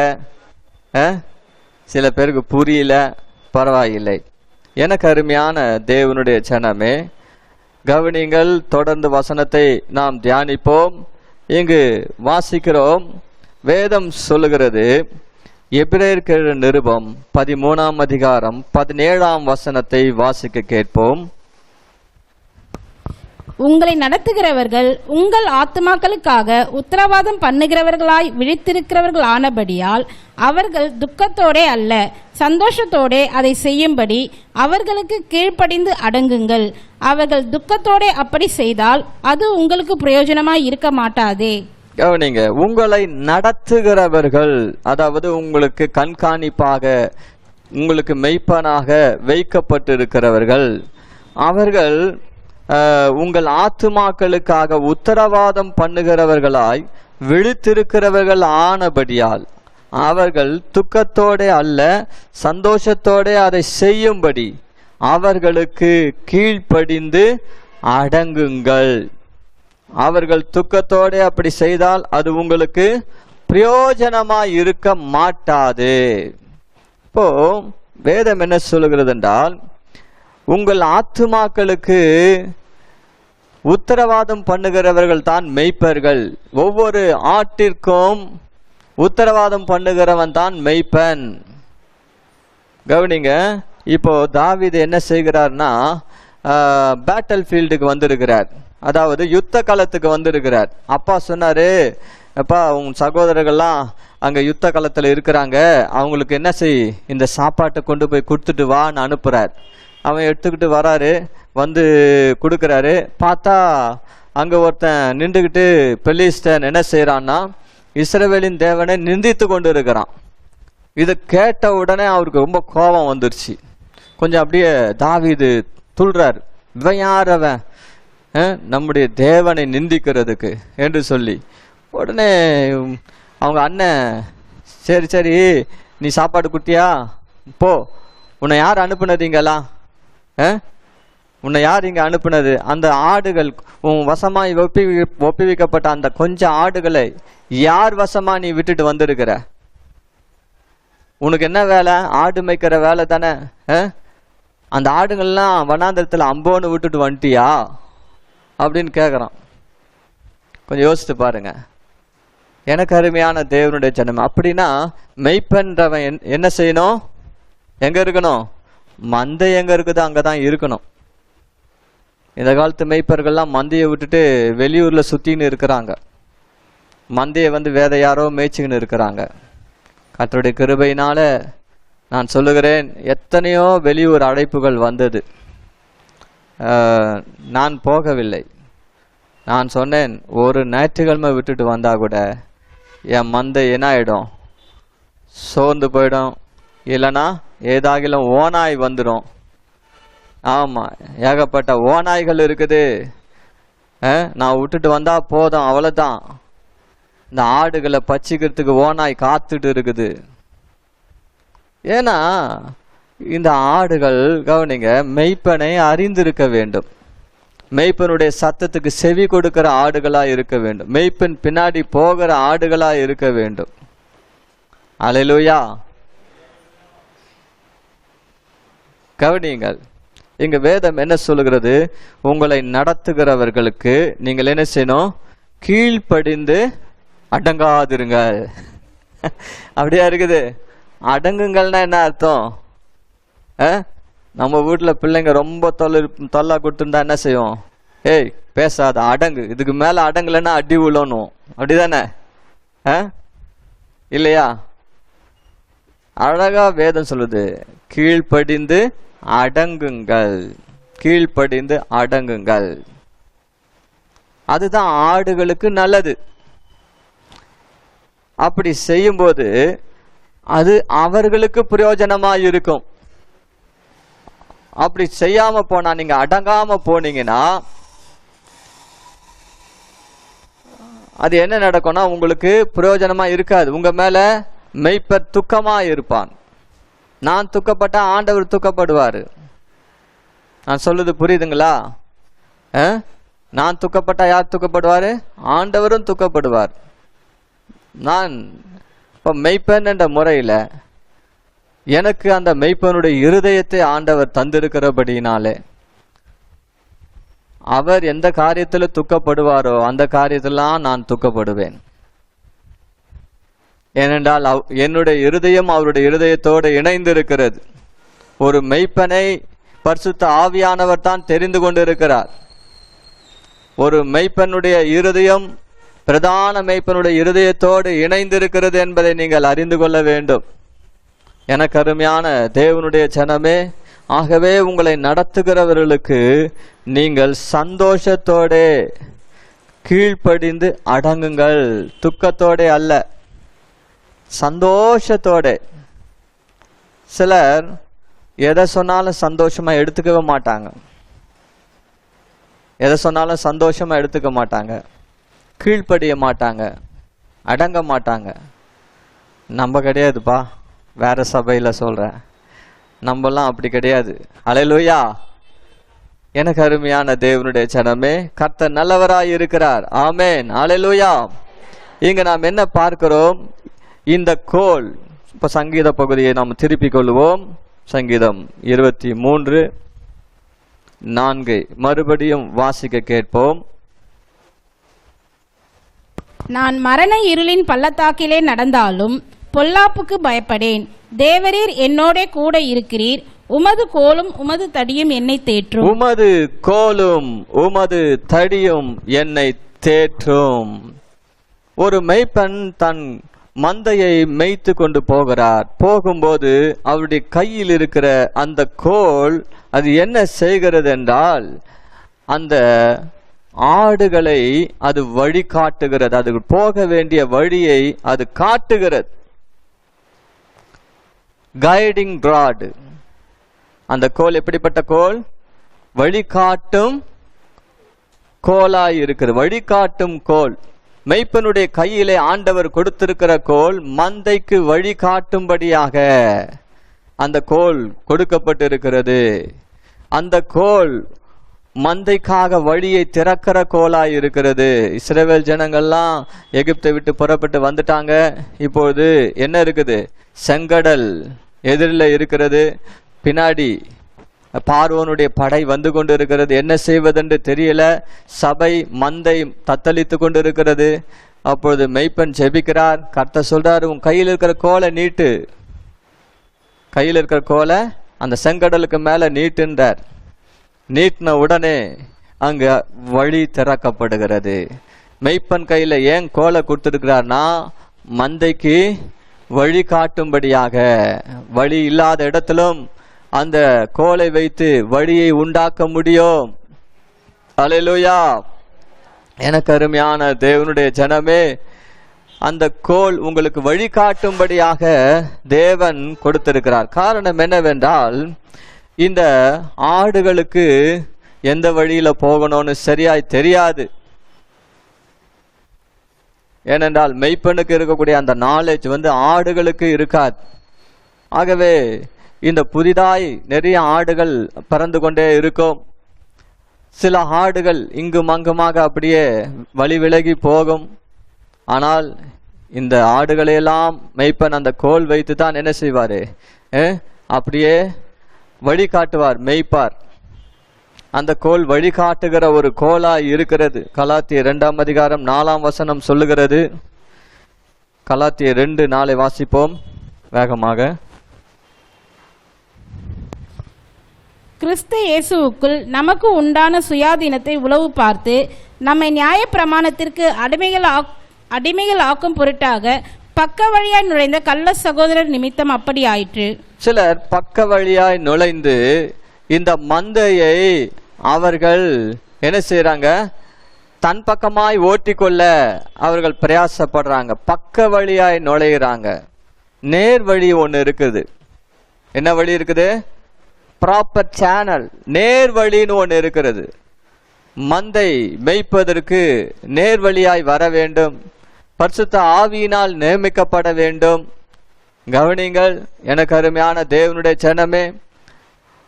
சில பேருக்கு புரியல, பரவாயில்லை. எனக்கு அருமையான தேவனுடைய ஜனமே, கவனிங்கள். தொடர்ந்து வசனத்தை நாம் தியானிப்போம். இங்கு வாசிக்கிறோம், வேதம் சொல்லுகிறது, எபிரேயர் நிருபம் 13ஆம் அதிகாரம் 17ஆம் வசனத்தை வாசிக்க கேட்போம். உங்களை நடத்துகிறவர்கள் உங்கள் ஆத்துமாக்களுக்காக உத்தரவாதம் பண்ணுகிறவர்களாய் விழித்திருக்கிறவர்கள் ஆனபடியால் அவர்கள் துக்கத்தோடே அல்ல சந்தோஷத்தோடே அதை செய்யும்படி அவர்களுக்கு கீழ்ப்படிந்து அடங்குங்கள். அவர்கள் துக்கத்தோடே அப்படி செய்தால் அது உங்களுக்கு பிரயோஜனமாய் இருக்க மாட்டாதே. கவனிங்க, உங்களை நடத்துகிறவர்கள், அதாவது உங்களுக்கு கண்காணிப்பாக, உங்களுக்கு மெய்ப்பனாக வைக்கப்பட்டிருக்கிறவர்கள், அவர்கள் உங்கள் ஆத்துமாக்களுக்காக உத்தரவாதம் பண்ணுகிறவர்களாய் விழித்திருக்கிறவர்கள் ஆனபடியால் அவர்கள் துக்கத்தோட அல்ல சந்தோஷத்தோட அதை செய்யும்படி அவர்களுக்கு கீழ்ப்படிந்து அடங்குங்கள். அவர்கள் துக்கத்தோட அப்படி செய்தால் அது உங்களுக்கு பிரயோஜனமாய் இருக்க மாட்டாது. இப்போ வேதம் என்ன சொல்லுகிறது என்றால், உங்கள் ஆத்துமாக்களுக்கு உத்தரவாதம் பண்ணுகிறவர்கள் தான் மெய்ப்பர்கள். ஒவ்வொரு ஆட்டிற்கும் உத்தரவாதம் பண்ணுகிறவன் தான் மெய்ப்பன். கவனிங்க, இப்போ தாவீது என்ன செய்கிறார்னா, பேட்டில் ஃபீல்டுக்கு வந்திருக்கிறார், அதாவது யுத்த களத்துக்கு வந்திருக்கிறார். அப்பா சொன்னாரு, அப்பா உன் சகோதரர்கள்லாம் அங்க யுத்த களத்துல இருக்கிறாங்க, அவங்களுக்கு என்ன செய், இந்த சாப்பாட்டை கொண்டு போய் கொடுத்துட்டு வான்னு அனுப்புறார். அவன் எடுத்துக்கிட்டு வராரு, வந்து கொடுக்கறாரு. பார்த்தா அங்க ஒருத்தன் நின்றுகிட்டு பெலிஸ்தன் என்ன செய்யறான்னா, இஸ்ரவேலின் தேவனை நிந்தித்து கொண்டு இருக்கிறான். இதை கேட்ட உடனே அவருக்கு ரொம்ப கோபம் வந்துருச்சு. கொஞ்சம் அப்படியே தாவீது துள்றார், இவன் யார் அவன் நம்முடைய தேவனை நிந்திக்கிறதுக்கு என்று சொல்லி. உடனே அவங்க அண்ணன், சரி சரி நீ சாப்பாடு குட்டியா போ, உன்னை யார் அனுப்புனதீங்களா? உன்னை யார் இங்க அனுப்புனது? அந்த ஆடுகள் உன் வசமாய் ஒப்புவிக்கப்பட்ட அந்த கொஞ்சம் ஆடுகளை யார் வசமா நீ விட்டுட்டு வந்திருக்கிற? உனக்கு என்ன வேலை? ஆடு மேய்க்கிற வேலை தானே. அந்த ஆடுகள்லாம் வனாந்திரத்துல அம்போன்னு விட்டுட்டு வந்துட்டியா அப்படின்னு கேக்குறான். கொஞ்சம் யோசித்து பாருங்க. எனக்கு அருமையான தேவனுடைய ஜனம், அப்படின்னா மெய்ப்பன்றவன் என்ன செய்யணும்? எங்க இருக்கணும்? மந்தை எங்க இருக்குதோ அங்கதான் இருக்கணும். இந்த காலத்து மெய்ப்பர்கள்லாம் மந்தையை விட்டுட்டு வெளியூர்ல சுத்தின்னு இருக்கிறாங்க. மந்தையை வேற யாரோ மேய்ச்சிக்கின்னு இருக்கிறாங்க. கர்த்தருடைய கிருபையினால நான் சொல்லுகிறேன், எத்தனையோ வெளியூர் அழைப்புகள் வந்தது. நான் போகவில்லை. நான் சொன்னேன், ஒரு ஞாயிற்றுக்கிழமை விட்டுட்டு வந்தா கூட என் மந்தை என்ன ஆயிடும்? சோர்ந்து போயிடும். இல்லைன்னா ஏதாகிலும் ஓநாய் வந்துடும். ஆமா, ஏகப்பட்ட ஓநாய்கள் இருக்குது. நான் விட்டுட்டு வந்தா போதும், அவ்வளவுதான். இந்த ஆடுகளை பச்சிக்கிறதுக்கு ஓநாய் காத்துட்டு இருக்குது. ஏன்னா இந்த ஆடுகள், கவனிங்க, மெய்ப்பனை அறிந்திருக்க வேண்டும். மெய்ப்பனுடைய சத்தத்துக்கு செவி கொடுக்கிற ஆடுகளா இருக்க வேண்டும். மெய்ப்பன் பின்னாடி போகிற ஆடுகளா இருக்க வேண்டும். அல்லேலூயா. கவனியுங்கள், இங்க வேதம் என்ன சொல்லுகிறது? உங்களை நடத்துகிறவர்களுக்கு நீங்கள் என்ன செய்யணும்? கீழ்ப்படிந்து அடங்காதிருங்கள். அப்படியா இருக்குது? அடங்குங்கள்னா என்ன அர்த்தம்? நம்ம வீட்டுல பிள்ளைங்க ரொம்ப தொல்லை கொடுத்துருந்தா என்ன செய்யும்? ஏய் பேசாத, அடங்கு, இதுக்கு மேல அடங்கலைன்னா அடி விழணும். அப்படிதானே? இல்லையா? அழகா வேதம் சொல்லுது, கீழ்ப்படிந்து அடங்குங்கள், கீழ்ப்படிந்து அடங்குங்கள். அதுதான் ஆடுகளுக்கு நல்லது. அப்படி செய்யும்போது அது அவர்களுக்கு பிரயோஜனமா இருக்கும். அப்படி செய்யாம போனா, நீங்க அடங்காம போனீங்கன்னா அது என்ன நடக்கும்னா உங்களுக்கு பிரயோஜனமா இருக்காது. உங்க மேல மெய்ப்பர் துக்கமா இருப்பான். நான் துக்கப்பட்டா ஆண்டவர் துக்கப்படுவாரு. நான் சொல்லுது புரியுதுங்களா? நான் துக்கப்பட்டா யார் துக்கப்படுவாரு? ஆண்டவரும் துக்கப்படுவார். நான் இப்ப மெய்ப்பன் என்ற முறையில எனக்கு அந்த மெய்ப்பனுடைய இருதயத்தை ஆண்டவர் தந்திருக்கிறபடினாலே அவர் எந்த காரியத்துல துக்கப்படுவாரோ அந்த காரியத்திலாம் நான் துக்கப்படுவேன். ஏனென்றால் என்னுடைய இருதயம் அவருடைய இருதயத்தோடு இணைந்திருக்கிறது. ஒரு மெய்ப்பனை பரிசுத்த ஆவியானவர் தான் தெரிந்து கொண்டிருக்கிறார். ஒரு மெய்ப்பனுடைய இருதயம் பிரதான மெய்ப்பனுடைய இருதயத்தோடு இணைந்திருக்கிறது என்பதை நீங்கள் அறிந்து கொள்ள வேண்டும். எனக்கு அருமையான தேவனுடைய ஜனமே, ஆகவே உங்களை நடத்துகிறவர்களுக்கு நீங்கள் சந்தோஷத்தோட கீழ்ப்படிந்து அடங்குங்கள். துக்கத்தோட அல்ல, சந்தோஷத்தோட. சிலர் எதை சொன்னாலும் சந்தோஷமா எடுத்துக்கவே மாட்டாங்க. எதை சொன்னாலும் சந்தோஷமா எடுத்துக்க மாட்டாங்க, கீழ்ப்படிய மாட்டாங்க, அடங்க மாட்டாங்க. நம்ம கிடையாதுப்பா, வேற சபையில சொல்றேன், நம்மலாம் அப்படி கிடையாது. அல்லேலூயா. எனக்கு அருமையான தேவனுடைய ஜனமே, கர்த்தர் நல்லவராய் இருக்கிறார். ஆமென். அல்லேலூயா. இங்க நாம் என்ன பார்க்கிறோம்? இந்த கோல். இப்ப சங்கீத பகுதியை நாம் திருப்பிக் கொள்வோம். சங்கீதம் 23:4 மறுபடியும் வாசிக்க கேட்போம். நான் மரண இருளின் பள்ளத்தாக்கிலே நடந்தாலும் பொல்லாப்புக்கு பயப்படேன். தேவரீர் என்னோட கூட இருக்கிறீர். உமது கோலும் உமது தடியும் என்னை தேற்றும். உமது கோலும் உமது தடியும் என்னை தேற்றும். ஒரு மெய்ப்பன் தன் மந்தையை மேய்த்து கொண்டு போகிறார். போகும்போது அவருடைய கையில் இருக்கிற அந்த கோல் அது என்ன செய்கிறது என்றால், அந்த ஆடுகளை அது வழி காட்டுகிறது. அது போக வேண்டிய வழியை அது காட்டுகிறது. Guiding rod. அந்த கோல் எப்படிப்பட்ட கோல்? வழிகாட்டும் கோலாய் இருக்கிறது. வழிகாட்டும் கோல். மெய்ப்பனுடைய கையிலே ஆண்டவர் கொடுத்திருக்கிற கோல் மந்தைக்கு வழிகாட்டும்படியாக அந்த கோல் கொடுக்கப்பட்டிருக்கிறது. அந்த கோல் மந்தைக்காக வழியை திறக்கிற கோலாய் இருக்கிறது. இஸ்ரவேல் ஜனங்கள்லாம் எகிப்தை விட்டு புறப்பட்டு வந்துட்டாங்க. இப்போது என்ன இருக்குது? செங்கடல் எதிரில் இருக்கிறது. பின்னாடி பார்வோனுடைய படை வந்து கொண்டிருக்கிறது, என்ன செய்வதென்று தெரியல. சபை மந்தை தத்தளித்து கொண்டிருக்கிறது. அப்பொழுது மெய்ப்பன் ஜெபிக்கிறார். கர்த்தர் சொல்றாரு, உன் கையில் இருக்கிற கோலை நீட்டு, கையில் இருக்கிற கோலை அந்த செங்கடலுக்கு மேல நீட்டுன்றார். நீட்டின உடனே அங்க வழி திறக்கப்படுகிறது. மெய்ப்பன் கையில ஏன் கோலை கொடுத்திருக்கிறார்னா, மந்தைக்கு வழி காட்டும்படியாக. வழி இல்லாத இடத்திலும் அந்த கோலை வைத்து வழியை உண்டாக்க முடியும். அல்லேலூயா. எனக்கு அருமையான தேவனுடைய ஜனமே, அந்த கோல் உங்களுக்கு வழிகாட்டும்படியாக தேவன் கொடுத்திருக்கிறார். காரணம் என்னவென்றால், இந்த ஆடுகளுக்கு எந்த வழியில போகணும்னு சரியாய் தெரியாது. ஏனென்றால் மெய்ப்பனுக்கு இருக்கக்கூடிய அந்த நாலேஜ் ஆடுகளுக்கு இருக்காது. ஆகவே இந்த புதிதாய் நிறைய ஆடுகள் பறந்து கொண்டே இருக்கும். சில ஆடுகள் இங்கும் அங்குமாக அப்படியே வழி விலகி போகும். ஆனால் இந்த ஆடுகளையெல்லாம் மெய்ப்பன் அந்த கோல் வைத்து தான் என்ன செய்வாரு, அப்படியே வழி காட்டுவார், மெய்ப்பார். அந்த கோல் வழிகாட்டுகிற ஒரு கோலாய் இருக்கிறது. கலாத்தியர் 2:4 சொல்லுகிறது. கலாத்தியர் 2:4 வாசிப்போம் வேகமாக. கிறிஸ்து இயேசுவுக்குள் நமக்கு உண்டான சுயாதீனத்தை உளவு பார்த்து நம்மை நியாயப்பிரமாணத்திற்கு அடிமைகள் ஆக்கும் பொருட்டாக பக்க வழியாய் நுழைந்த கள்ள சகோதரர் நிமித்தம் அப்படி ஆயிற்று. சிலர் பக்க வழியாய் நுழைந்து இந்த மந்தையை அவர்கள் என்ன செய்யறாங்க, தன் பக்கமாய் ஓட்டிக்கொள்ள அவர்கள் பிரயாசப்படுறாங்க. பக்க வழியாய் நுழைகிறாங்க. நேர் வழி ஒன்று இருக்குது. என்ன வழி இருக்குது? ப்ராப்பர் சேனல், நேர் வழின்னு ஒன்று இருக்கிறது. மந்தை மேய்ப்பதற்கு நேர் வழியாய் வர வேண்டும். பரிசுத்த ஆவியினால் நியமிக்கப்பட வேண்டும். கவனிங்கள் எனக்கு அருமையான தேவனுடைய ஜனமே,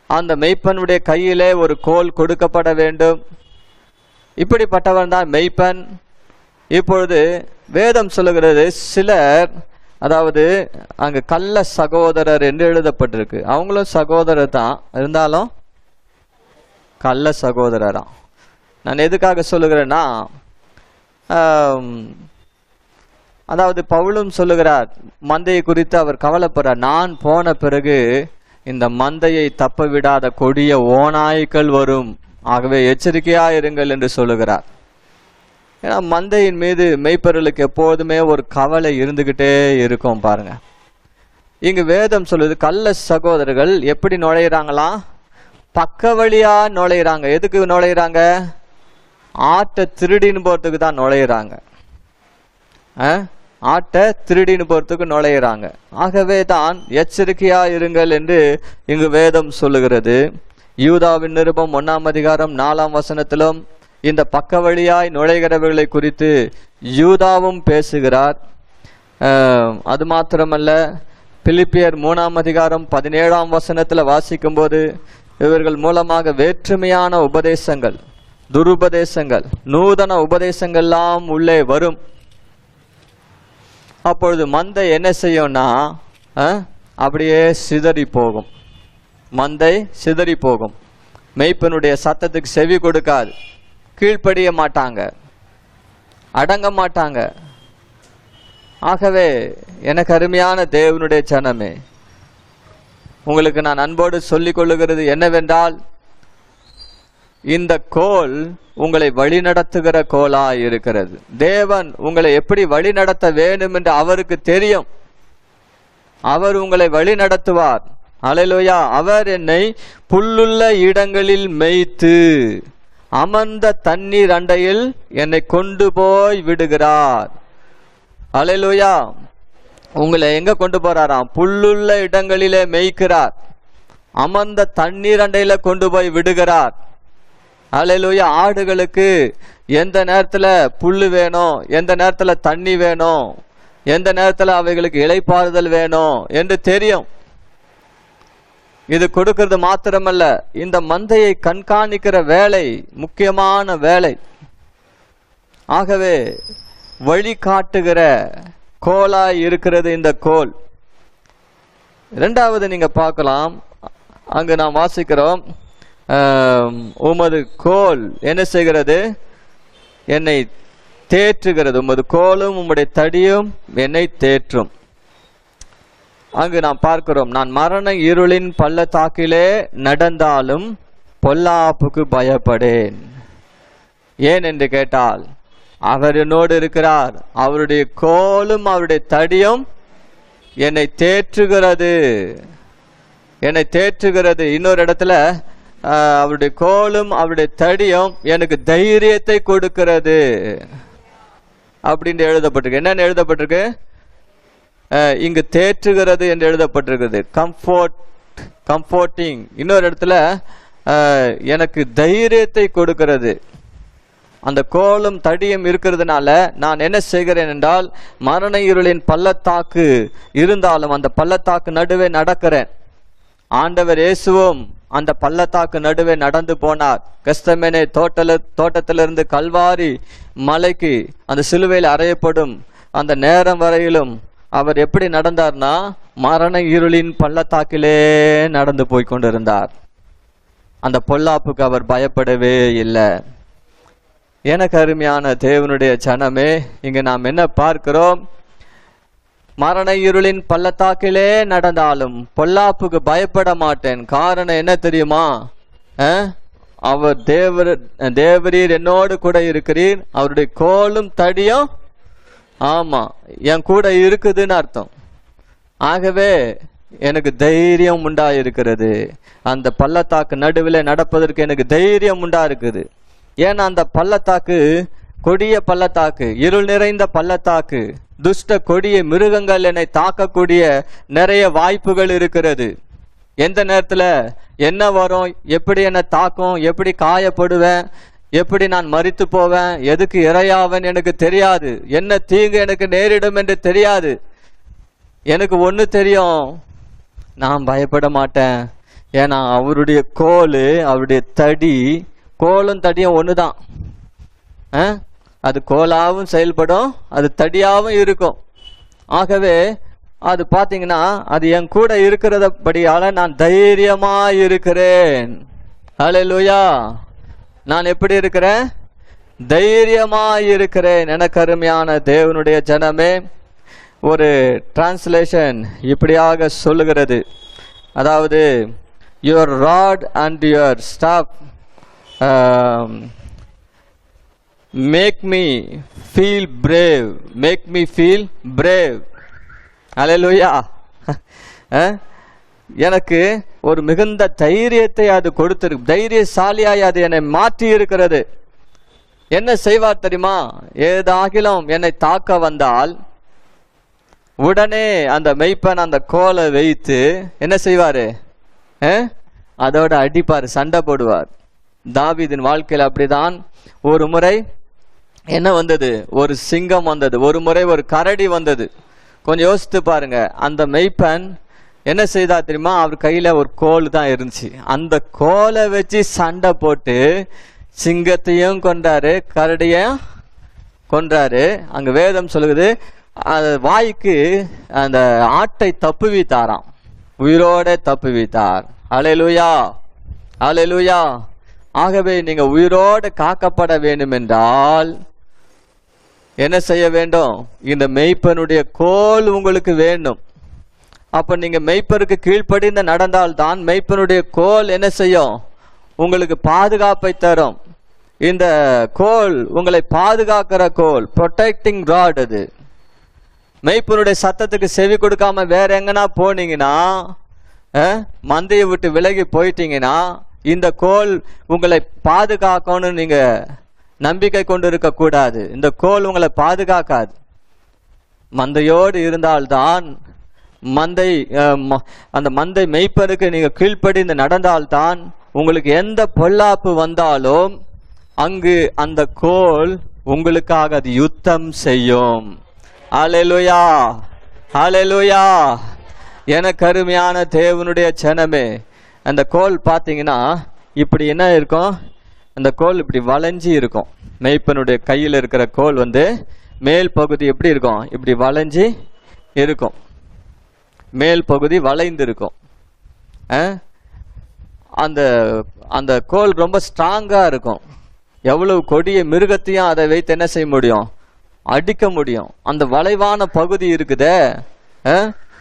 அந்த மெய்ப்பனுடைய கையிலே ஒரு கோல் கொடுக்கப்பட வேண்டும். இப்படிப்பட்டவன் தான் மெய்ப்பன். இப்பொழுது வேதம் சொல்லுகிறது, சிலர், அதாவது அங்கு கள்ள சகோதரர் என்று எழுதப்பட்டிருக்கு. அவங்களும் சகோதரர் தான், இருந்தாலும் கள்ள சகோதரரா. நான் எதுக்காக சொல்லுகிறேன்னா, அதாவது பவுலும் சொல்லுகிறார், மந்தையை குறித்து அவர் கவலைப்படுறார். நான் போன பிறகு இந்த மந்தையை தப்ப விடாத கொடிய ஓநாய்க்கள் வரும், ஆகவே எச்சரிக்கையா இருங்கள் என்று சொல்லுகிறார். ஏன்னா மந்தையின் மீது மெய்ப்பொருளுக்கு எப்போதுமே ஒரு கவலை இருந்துகிட்டே இருக்கும். பாருங்க, இங்கு வேதம் சொல்லுது, கள்ள சகோதரர்கள் எப்படி நுழையிறாங்களாம்? பக்க வழியா நுழையிறாங்க. எதுக்கு நுழையிறாங்க? ஆட்டை திருடின்னு போறதுக்கு தான் நுழையிறாங்க. ஆட்டை திருடின்னு போறதுக்கு நுழையிறாங்க. ஆகவே தான் எச்சரிக்கையா இருங்கள் என்று இங்கு வேதம் சொல்லுகிறது. யூதாவின் நிருபம் 1:4 இந்த பக்க வழியாய் நுழைகிறவர்களை குறித்து யூதாவும் பேசுகிறார். அது மாத்திரமல்ல, பிலிப்பியர் 3:17 வாசிக்கும் போது, இவர்கள் மூலமாக வேற்றுமையான உபதேசங்கள், துருபதேசங்கள், நூதன உபதேசங்கள்லாம் உள்ளே வரும். அப்பொழுது மந்தை என்ன செய்யும்னா, அப்படியே சிதறி போகும். மந்தை சிதறி போகும். மெய்ப்பனுடைய சத்தத்துக்கு செவி கொடுக்காது, கீழ்ப்படிய மாட்டாங்க, அடங்க மாட்டாங்க. ஆகவே எனக்கு அருமையான தேவனுடைய ஜனமே, உங்களுக்கு நான் அன்போடு சொல்லிக் கொள்ளுகிறது என்னவென்றால், இந்த கோல் உங்களை வழிநடத்துகிற கோலா இருக்கிறது. தேவன் உங்களை எப்படி வழி நடத்த வேண்டும் என்று அவருக்கு தெரியும். அவர் உங்களை வழி நடத்துவார். அல்லேலூயா. அவர் என்னை புல்லுள்ள இடங்களில் மேய்த்து அமர்ந்த தண்ணீர் அண்டையில் என்னை கொண்டு போய் விடுகிறார். அல்லேலூயா. உங்களை எங்க கொண்டு போறாராம்? புல்லுள்ள இடங்களிலே மேய்க்கிறார், அமர்ந்த தண்ணீர் அண்டையில கொண்டு போய் விடுகிறார். அல்லேலூயா. ஆடுகளுக்கு எந்த நேரத்துல புல்லு வேணும், எந்த நேரத்துல தண்ணி வேணும், எந்த நேரத்துல அவைகளுக்கு இளைப்பாறுதல் வேணும் என்று தெரியும். இது கொடுக்கிறது மாத்திரமல்ல, இந்த மந்தையை கண்காணிக்கிற வேலை முக்கியமான வேலை. ஆகவே வழி காட்டுகிற கோலாய் இருக்கிறது இந்த கோல். இரண்டாவது நீங்க பார்க்கலாம், அங்கு நாம் வாசிக்கிறோம், உமது கோல் என்ன செய்கிறது? என்னை தேற்றுகிறது. உமது கோலும் உம்முடைய தடியும் என்னை தேற்றும். அங்கு நாம் பார்க்கிறோம், நான் மரண இருளின் பள்ளத்தாக்கிலே நடந்தாலும் பொல்லாப்புக்கு பயப்படேன். ஏன் என்று கேட்டால், அவர் என்னோடு இருக்கிறார். அவருடைய கோலும் அவருடைய தடியும் என்னை தேற்றுகிறது, என்னை தேற்றுகிறது. இன்னொரு இடத்துல அவருடைய கோலும் அவருடைய தடியும் எனக்கு தைரியத்தை கொடுக்கிறது அப்படின்னு எழுதப்பட்டிருக்கு. என்னன்னு எழுதப்பட்டிருக்கு? இங்கு தேற்றுகிறது என்று எழுதப்பட்டிருக்கிறது. கம்ஃபோர்ட்டிங். இன்னொரு இடத்துல எனக்கு தைரியத்தை கொடுக்கிறது. அந்த கோலும் தடியும் இருக்கிறதுனால நான் என்ன செய்கிறேன் என்றால், மரண இருளின் பள்ளத்தாக்கு இருந்தாலும் அந்த பள்ளத்தாக்கு நடுவே நடக்கிறேன். ஆண்டவர் இயேசுவும் அந்த பள்ளத்தாக்கு நடுவே நடந்து போனார். கெத்செமனே தோட்டத்திலிருந்து கல்வாரி மலைக்கு அந்த சிலுவையில் அறையப்படும் அந்த நேரம் வரையிலும் அவர் எப்படி நடந்தார்னா, மரண இருளின் பள்ளத்தாக்கிலே நடந்து போய் கொண்டிருந்தார். அந்த பொல்லாப்புக்கு அவர் பயப்படவே இல்லை. எனக்கு அருமையான தேவனுடைய ஜனமே, இங்க நாம் என்ன பார்க்கிறோம்? மரண இருளின் பள்ளத்தாக்கிலே நடந்தாலும் பொல்லாப்புக்கு பயப்பட மாட்டேன். காரணம் என்ன தெரியுமா? அவர் தேவரீர் என்னோடு கூட இருக்கிறீர். அவருடைய கோலும் தடியும் ஆமா என் கூட இருக்குதுன்னு அர்த்தம். ஆகவே எனக்கு தைரியம் உண்டா இருக்கிறது. அந்த பள்ளத்தாக்கு நடுவில் நடப்பதற்கு எனக்கு தைரியம் உண்டா இருக்குது. ஏன்னா அந்த பள்ளத்தாக்கு கொடிய பள்ளத்தாக்கு, இருள் நிறைந்த பள்ளத்தாக்கு, துஷ்ட கொடிய மிருகங்கள் என்னை தாக்கக்கூடிய நிறைய வாய்ப்புகள் இருக்கிறது. எந்த நேரத்துல என்ன வரும், எப்படி என்னை தாக்கும், எப்படி காயப்படுவேன், எப்படி நான் மரித்து போவேன், எதுக்கு இரையாவேன் எனக்கு தெரியாது. என்ன தீங்கு எனக்கு நேரிடும் என்று தெரியாது. எனக்கு ஒண்ணு தெரியும், நான் பயப்பட மாட்டேன். ஏன்னா அவருடைய கோல் அவருடைய தடி, கோலும் தடியும் ஒண்ணுதான். அது கோலாவும் செயல்படும், அது தடியாவும் இருக்கும். ஆகவே அது பாத்தீங்கன்னா அது என் கூட இருக்கிறதபடியால நான் தைரியமா இருக்கிறேன். ஹல்லேலூயா. நான் எப்படி இருக்கிறேன்? தைரியமா இருக்கிறேன். எனக்கு அருமையான தேவனுடைய ஜனமே, ஒரு டிரான்ஸ்லேஷன் இப்படியாக சொல்லுகிறது, அதாவது your rod and your staff make me feel brave, make me feel brave. ஹல்லேலூயா. எனக்கு ஒரு மிகுந்த தைரியத்தை அது கொடுத்திருக்கு. தைரியசாலியாய் அது என்னை மாற்றி இருக்கிறது. என்ன செய்வார் தெரியுமா? ஏதாகிலும் என்னை தாக்க வந்தால் உடனே அந்த மெய்ப்பன் அந்த கோலை வைத்து என்ன செய்வாரு? அதோட அடிப்பார், சண்டை போடுவார். தாவீதின் வாழ்க்கையில் அப்படிதான். ஒரு முறை என்ன வந்தது? ஒரு சிங்கம் வந்தது. ஒரு முறை ஒரு கரடி வந்தது. கொஞ்சம் யோசித்து பாருங்க. அந்த மெய்ப்பன் என்ன செய்தா தெரியுமா? அவர் கையில ஒரு கோல் தான் இருந்துச்சு. அந்த கோலை வச்சு சண்டை போட்டு சிங்கத்தையும் கொன்றாரு, கரடியும் கொன்றாரு. அங்க வேதம் சொல்லுது, அந்த வாய்க்கு அந்த ஆட்டை தப்புவித்தாராம், உயிரோட தப்புவித்தார். ஹல்லேலூயா, ஹல்லேலூயா. ஆகவே நீங்க உயிரோடு காக்கப்பட வேண்டும் என்றால் என்ன செய்ய வேண்டும்? இந்த மெய்ப்பனுடைய கோல் உங்களுக்கு வேண்டும். அப்ப நீங்க மெய்ப்பருக்கு கீழ்ப்படிந்து நடந்தால்தான் மெய்ப்பனுடைய கோல் என்ன செய்யும்? உங்களுக்கு பாதுகாப்பை தரும். இந்த கோல் உங்களை பாதுகாக்கிற கோல், ப்ரொடெக்டிங் ராட். அது மெய்ப்பனுடைய சத்தத்துக்கு செவி கொடுக்காம வேற எங்கன்னா போனீங்கன்னா, மந்தையை விட்டு விலகி போயிட்டீங்கன்னா, இந்த கோல் உங்களை பாதுகாக்கணும்னு நீங்க நம்பிக்கை கொண்டு இருக்க கூடாது. இந்த கோல் உங்களை பாதுகாக்காது. மந்தையோடு இருந்தால்தான், அந்த மந்தை மெய்ப்பருக்கு நீங்க கீழ்ப்படிந்து நடந்தால்தான் உங்களுக்கு எந்த பொல்லாப்பு வந்தாலும் அங்கு அந்த கோல் உங்களுக்காக அது யுத்தம் செய்யும். ஹல்லேலூயா, ஹல்லேலூயா. எனக்கு அருமையான தேவனுடைய ஜனமே, அந்த கோல் பார்த்தீங்கன்னா இப்படி என்ன இருக்கும்? அந்த கோல் இப்படி வளைஞ்சி இருக்கும். மெய்ப்பனுடைய கையில் இருக்கிற கோல் மேல் பகுதி எப்படி இருக்கும்? இப்படி வளைஞ்சி இருக்கும். மேல் பகுதி வளைந்து இருக்கும். அந்த அந்த கோல் ரொம்ப ஸ்ட்ராங்கா இருக்கும். எவ்வளவு கொடிய மிருகத்தையும் அதை வைத்து என்ன செய்ய முடியும்? அடிக்க முடியும். அந்த வளைவான பகுதி இருக்குதே,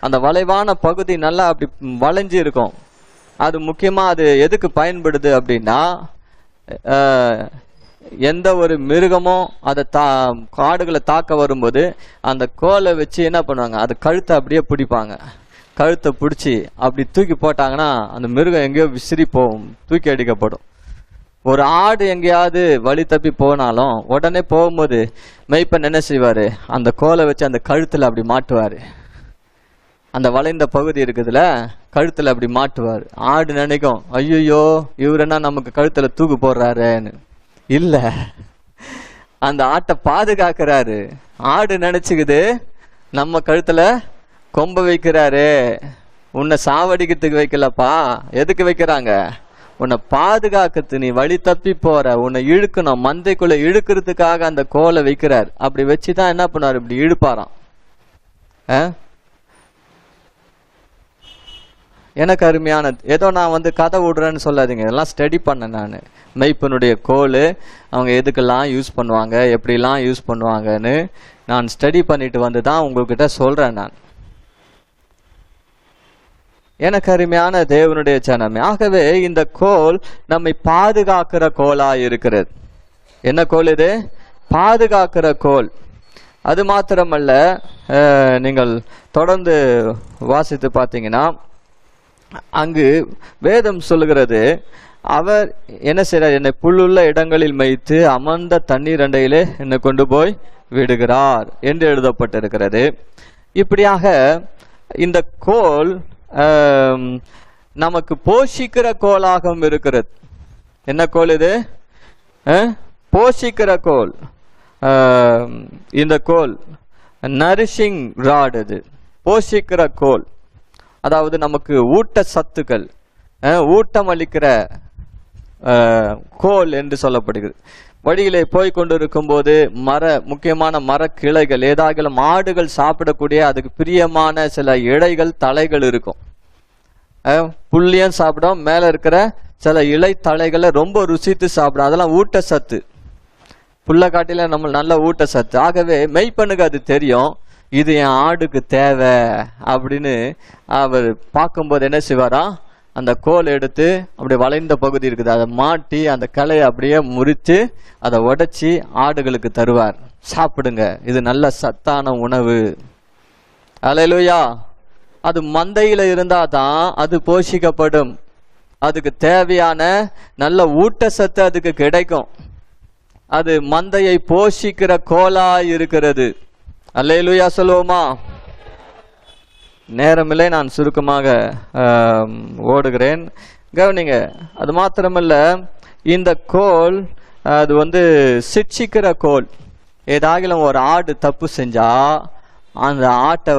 அந்த வளைவான பகுதி நல்லா அப்படி வளைஞ்சு இருக்கும். அது முக்கியமா அது எதுக்கு பயன்படுது அப்படின்னா, எந்த ஒரு மிருகமும் அதை காடுகளை தாக்க வரும்போது அந்த கோலை வச்சு என்ன பண்ணுவாங்க, அது கழுத்தை அப்படியே பிடிப்பாங்க. கழுத்தை பிடிச்சி அப்படி தூக்கி போட்டாங்கன்னா அந்த மிருகம் எங்கேயோ விசிறி போகும், தூக்கி அடிக்கப்படும். ஒரு ஆடு எங்கேயாவது வழி தப்பி போனாலும் உடனே போகும்போது மெய்ப்பன் என்ன செய்வாரு, அந்த கோலை வச்சு அந்த கழுத்துல அப்படி மாட்டுவாரு. அந்த வளைந்த பகுதி இருக்குதுல, கழுத்துல அப்படி மாட்டுவார். ஆடு நினைக்கும், ஐயோ இவர் என்ன நமக்கு கழுத்துல தூக்கு போடுறாருன்னு. இல்ல, அந்த ஆட்டை பாதுகாக்கிறாரு. ஆடு நினைச்சுக்குது நம்ம கழுத்துல கொம்ப வைக்கிறாரு. உன்னை சாவடிக்கிறதுக்கு வைக்கலப்பா, எதுக்கு வைக்கிறாங்க? உன்னை பாதுகாக்கிறது, நீ வழி தப்பி போற, உன்னை இழுக்கணும், மந்தைக்குள்ள இழுக்கிறதுக்காக அந்த கோலை வைக்கிறார். அப்படி வச்சுதான் என்ன பண்ணுவார், இப்படி இழுப்பாராம். எனக்கு அருமையான, ஏதோ நான் கதை விடுறேன்னு சொல்லாதீங்க, இதெல்லாம் ஸ்டடி பண்ணேன் நான். மெய்ப்பனுடைய கோல் அவங்க எதுக்கெல்லாம் யூஸ் பண்ணுவாங்க, எப்படிலாம் யூஸ் பண்ணுவாங்கன்னு நான் ஸ்டடி பண்ணிட்டு வந்து தான் உங்ககிட்ட சொல்றேன் நான். எனக்கு அருமையான தேவனுடைய ஜனமே, ஆகவே இந்த கோல் நம்மை பாதுகாக்கிற கோலா இருக்கிறது. என்ன கோல் இது? பாதுகாக்கிற கோல். அது மாத்திரமல்ல, நீங்கள் தொடர்ந்து வாசித்து பார்த்தீங்கன்னா அங்கு வேதம் சொல்லுகிறது, அவர் என்ன செய்றார், என்னை புல்லுள்ள இடங்களில் மேய்த்து அமர்ந்த தண்ணீர் அண்டையிலே என்னை கொண்டு போய் விடுகிறார் என்று எழுதப்பட்டிருக்கிறது. இப்படியாக இந்த கோல் நமக்கு போஷிக்கிற கோலாகவும் இருக்கிறது. என்ன கோல் இது? போஷிக்கிற கோல். இந்த கோல் நரிஷிங் ராட், இது போஷிக்கிற கோல். அதாவது நமக்கு ஊட்ட சத்துக்கள், ஊட்டம் அளிக்கிற கோல் என்று சொல்லப்படுகிறது. வழியிலே போய் கொண்டிருக்கும் போது முக்கியமான மர கிளைகள், ஏதாவது மாடுகள் சாப்பிடக்கூடிய அதுக்கு பிரியமான சில இலைகள் தலைகள் இருக்கும். புள்ளியும் சாப்பிடும், மேல இருக்கிற சில இலை தலைகளை ரொம்ப ருசித்து சாப்பிடும். அதெல்லாம் ஊட்டச்சத்து. புள்ளக்காட்டில நம்ம நல்ல ஊட்டச்சத்து. ஆகவே மெய்ப்பனுக்கு அது தெரியும், இது என் ஆடுக்கு தேவை அப்படின்னு அவர் பார்க்கும்போது என்ன செய்வாரா, அந்த கோல் எடுத்து அப்படி வளைந்த பகுதி இருக்குது, அதை மாட்டி அந்த கலையை அப்படியே முறித்து அதை உடைச்சி ஆடுகளுக்கு தருவார். சாப்பிடுங்க, இது நல்ல சத்தான உணவு. அல்லேலூயா. அது மந்தையில இருந்தா தான் அது போஷிக்கப்படும். அதுக்கு தேவையான நல்ல ஊட்டச்சத்து அதுக்கு கிடைக்கும். அது மந்தையை போஷிக்கிற கோலா இருக்கிறது. அல்லேலூயா சொல்லுவோமா? நேரமில்லை, நான் சுருக்கமாக ஓடுகிறேன், கவனிங்க. அது மாத்திரமல்ல, இந்த கோல் அது சிட்சிக்கிற கோல். ஏதாகிலும் ஒரு ஆடு தப்பு செஞ்சா அந்த ஆட்டை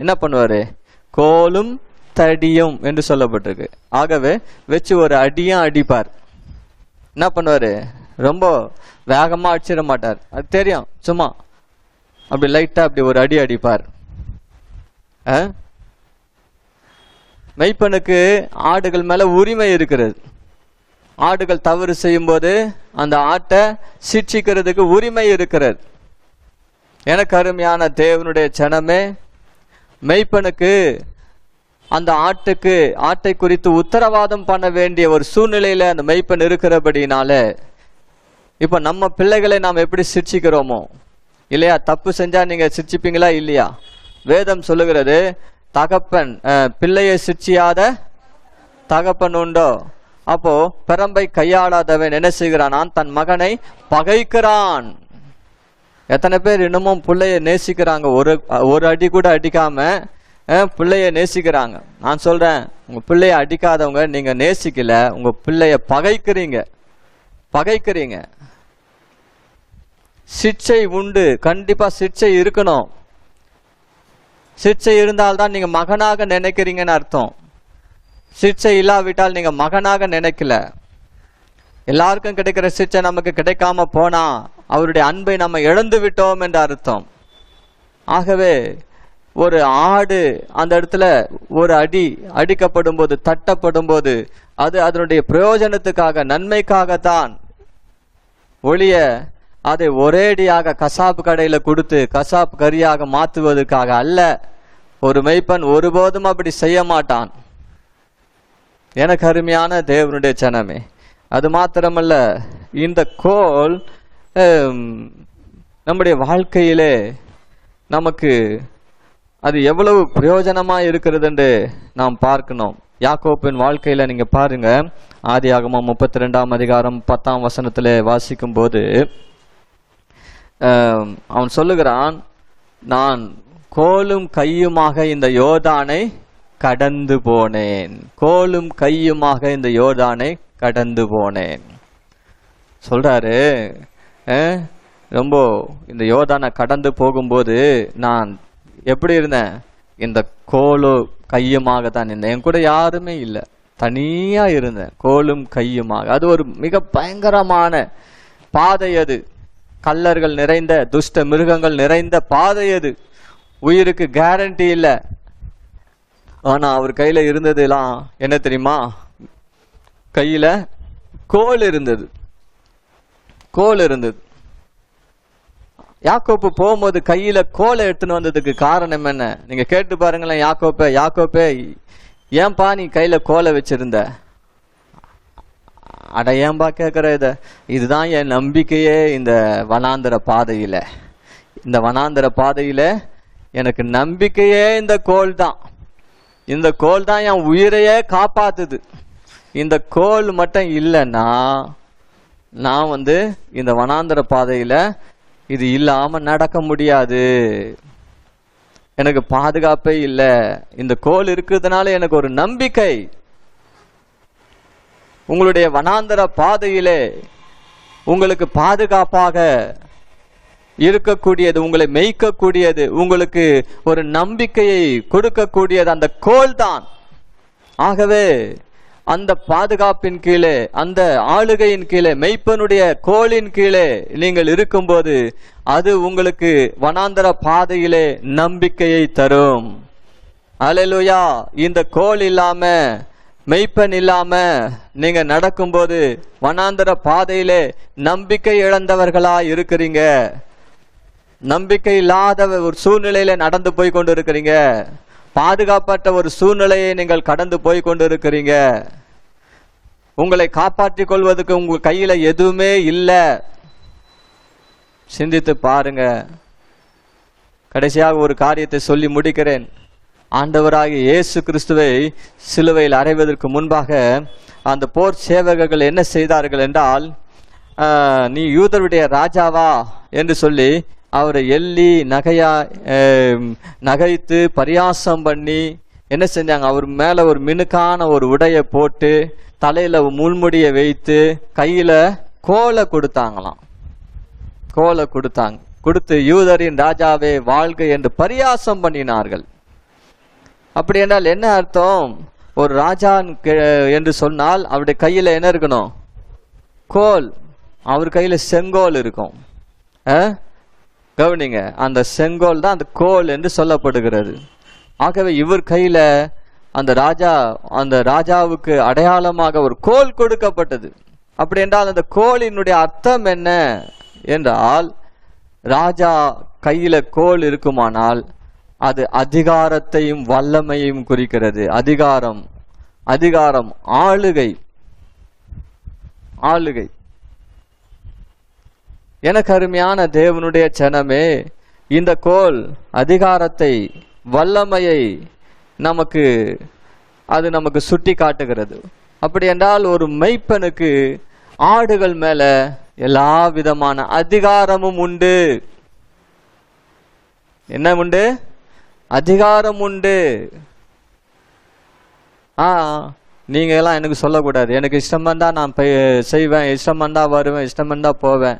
என்ன பண்ணுவாரு, கோலும் தடியும் என்று சொல்லப்பட்டிருக்கு. ஆகவே வச்சு ஒரு அடியும் அடிப்பார். என்ன பண்ணுவாரு, ரொம்ப வேகமா அடிச்சிட மாட்டார், அது தெரியும். சும்மா அப்படி லைட்டா அப்படி ஒரு அடி அடிப்பார். மெய்ப்பனுக்கு ஆடுகள் மேல உரிமை இருக்கிறது. ஆடுகள் தவறு செய்யும் போது அந்த ஆட்டை சிட்சிக்கிறதுக்கு உரிமை இருக்கிறது. எனக்கு அருமையான தேவனுடைய ஜனமே, மெய்ப்பனுக்கு அந்த ஆட்டை குறித்து உத்தரவாதம் பண்ண வேண்டிய ஒரு சூழ்நிலையில அந்த மெய்ப்பன் இருக்கிறபடினால, இப்ப நம்ம பிள்ளைகளை நாம் எப்படி சிட்சிக்கிறோமோ இல்லையா? தப்பு செஞ்சா நீங்க சிட்சிப்பீங்களா இல்லையா? வேதம் சொல்லுகிறது, தகப்பன் பிள்ளையை சிட்சியாத தகப்பன் உண்டோ? அப்போ பெரம்பை கையாளாதவன் என்ன செய்கிறான், தன் மகனை பகைக்கிறான். எத்தனை பேர் இன்னமும் பிள்ளைய நேசிக்கிறாங்க? ஒரு அடி கூட அடிக்காம பிள்ளைய நேசிக்கிறாங்க. நான் சொல்றேன், உங்க பிள்ளைய அடிக்காதவங்க நீங்க நேசிக்கல, உங்க பிள்ளைய பகைக்கிறீங்க. சிட்சை உண்டு, கண்டிப்பா சிட்சை இருக்கணும். சிட்சை இருந்தால்தான் நீங்க மகனாக நினைக்கிறீங்கன்னு அர்த்தம். சிட்சை இல்லாவிட்டால் நீங்க மகனாக நினைக்கல. எல்லாருக்கும் கிடைக்கிற சிட்சை நமக்கு கிடைக்காம போனா அவருடைய அன்பை நம்ம இழந்து விட்டோம் என்ற அர்த்தம். ஆகவே ஒரு ஆடு அந்த இடத்துல ஒரு அடி அடிக்கப்படும் போது, தட்டப்படும் போது, அது அதனுடைய பிரயோஜனத்துக்காக, நன்மைக்காகத்தான் ஒழிய அதை ஒரேடியாக கசாப்பு கடையில கொடுத்து கசாப்பு கறியாக மாற்றுவதற்காக அல்ல. ஒரு மேய்ப்பன் ஒருபோதும் அப்படி செய்ய மாட்டான். எனக்கு அருமையான தேவனுடைய ஜனமே, அது மாத்திரமல்ல, இந்த கோல் நம்முடைய வாழ்க்கையிலே நமக்கு அது எவ்வளவு பிரயோஜனமா இருக்கிறது என்று நாம் பார்க்கணும். யாக்கோப்பின் வாழ்க்கையில நீங்க பாருங்க, ஆதியாகமம் 32ஆம் அதிகாரம் 10ஆம் வசனத்திலே வாசிக்கும் போது அவன் சொல்லுகிறான், நான் கோலும் கையுமாக இந்த யோர்தானை கடந்து போனேன். கோலும் கையுமாக இந்த யோர்தானை கடந்து போனேன் சொல்றாரு. ரொம்ப இந்த யோர்தானை கடந்து போகும்போது நான் எப்படி இருந்தேன்? இந்த கோலோ கையுமாக தான் இருந்தேன். என் கூட யாருமே இல்லை, தனியா இருந்தேன், கோலும் கையுமாக. அது ஒரு மிக பயங்கரமான பாதை. அது கள்ளர்கள் நிறைந்த, துஷ்ட மிருகங்கள் நிறைந்த பாதை. அது உயிருக்கு கேரண்டி இல்லை. ஆனா அவர் கையில இருந்ததெல்லாம் என்ன தெரியுமா? கையில கோல் இருந்தது. கோல் இருந்தது. யாக்கோப்பு போகும்போது கையில கோலை எடுத்துன்னு வந்ததுக்கு காரணம் என்ன? நீங்க கேட்டு பாருங்களேன். யாக்கோப்பே ஏன்பா நீ கையில கோலை வச்சிருந்த? அட ஏன்பா கேட்கிற? இதுதான் என் நம்பிக்கையே. இந்த வனாந்தர பாதையில, இந்த வனாந்தர பாதையில எனக்கு நம்பிக்கையே இந்த கோல் தான். இந்த கோல் தான் என் உயிரையே காப்பாத்துது. இந்த கோல் மட்டும் இல்லைன்னா நான் இந்த வனாந்தர பாதையில இது இல்லாம நடக்க முடியாது. எனக்கு பாதுகாப்பே இல்லை. இந்த கோல் இருக்கிறதுனால எனக்கு ஒரு நம்பிக்கை. உங்களுடைய வனாந்தர பாதையிலே உங்களுக்கு பாதுகாப்பாக இருக்கக்கூடியது, உங்களை மேய்க்கக்கூடியது, உங்களுக்கு ஒரு நம்பிக்கையை கொடுக்கக்கூடியது அந்த கோல் தான். ஆகவே அந்த பாதுகாப்பின் கீழே, அந்த ஆளுகையின் கீழே, மெய்ப்பனுடைய கோலின் கீழே நீங்கள் இருக்கும்போது அது உங்களுக்கு வனாந்தர பாதையிலே நம்பிக்கையை தரும். அல்லேலூயா. இந்த கோல் இல்லாம, மெய்ப்பன் இல்லாம நீங்க நடக்கும்போது வனாந்தர பாதையிலே நம்பிக்கை இழந்தவர்களா இருக்கிறீங்க. நம்பிக்கை இல்லாத ஒரு சூழ்நிலையில நடந்து போய் கொண்டு இருக்கிறீங்க. பாதுகாப்பற்ற ஒரு சூழ்நிலையை நீங்கள் கடந்து போய் கொண்டு இருக்கிறீங்க. உங்களை காப்பாற்றிக் கொள்வதற்கு உங்க கையில எதுவுமே இல்லை. சிந்தித்து பாருங்க. கடைசியாக ஒரு காரியத்தை சொல்லி முடிக்கிறேன். ஆண்டவராகிய இயேசு கிறிஸ்துவை சிலுவையில் அறைவதற்கு முன்பாக அந்த போர் சேவகர்கள் என்ன செய்தார்கள் என்றால், நீ யூதருடைய ராஜாவா என்று சொல்லி அவரை எள்ளி நகைத்து பரியாசம் பண்ணி என்ன செஞ்சாங்க? அவர் மேல ஒரு மினுக்கான ஒரு உடையை போட்டு தலையில முள்முடியை வைத்து கையில கோலை கொடுத்தாங்களாம். கோலை கொடுத்து யூதரின் ராஜாவே வாழ்க என்று பரியாசம் பண்ணினார்கள். அப்படி என்றால் என்ன அர்த்தம்? ஒரு ராஜா என்று சொன்னால் அவருடைய கையில என்ன இருக்கணும்? கோல். அவர் கையில செங்கோல் இருக்கும். கவனிங்க, அந்த செங்கோல் தான் அந்த கோல் என்று சொல்லப்படுகிறது. ஆகவே இவர் கையில அந்த ராஜாவுக்கு அடையாளமாக ஒரு கோல் கொடுக்கப்பட்டது. அப்படி என்றால் அந்த கோலினுடைய அர்த்தம் என்ன என்றால், ராஜா கையில கோல் இருக்குமானால் அது அதிகாரத்தையும் வல்லமையும் குறிக்கிறது. அதிகாரம், ஆளுகை. எனக்கு அருமையான தேவனுடைய ஜனமே, இந்த கோல் அதிகாரத்தை, வல்லமையை நமக்கு சுட்டி காட்டுகிறது. அப்படி என்றால் ஒரு மெய்ப்பனுக்கு ஆடுகள் மேல எல்லா விதமான அதிகாரமும் உண்டு. என்ன உண்டு? அதிகாரம் உண்டு. நீங்க எல்லாம் எனக்கு சொல்லக்கூடாது, எனக்கு இஷ்டம் வந்தா நான் செய்வேன், இஷ்டம் வந்தா வருவேன், இஷ்டம் வந்தா போவேன்.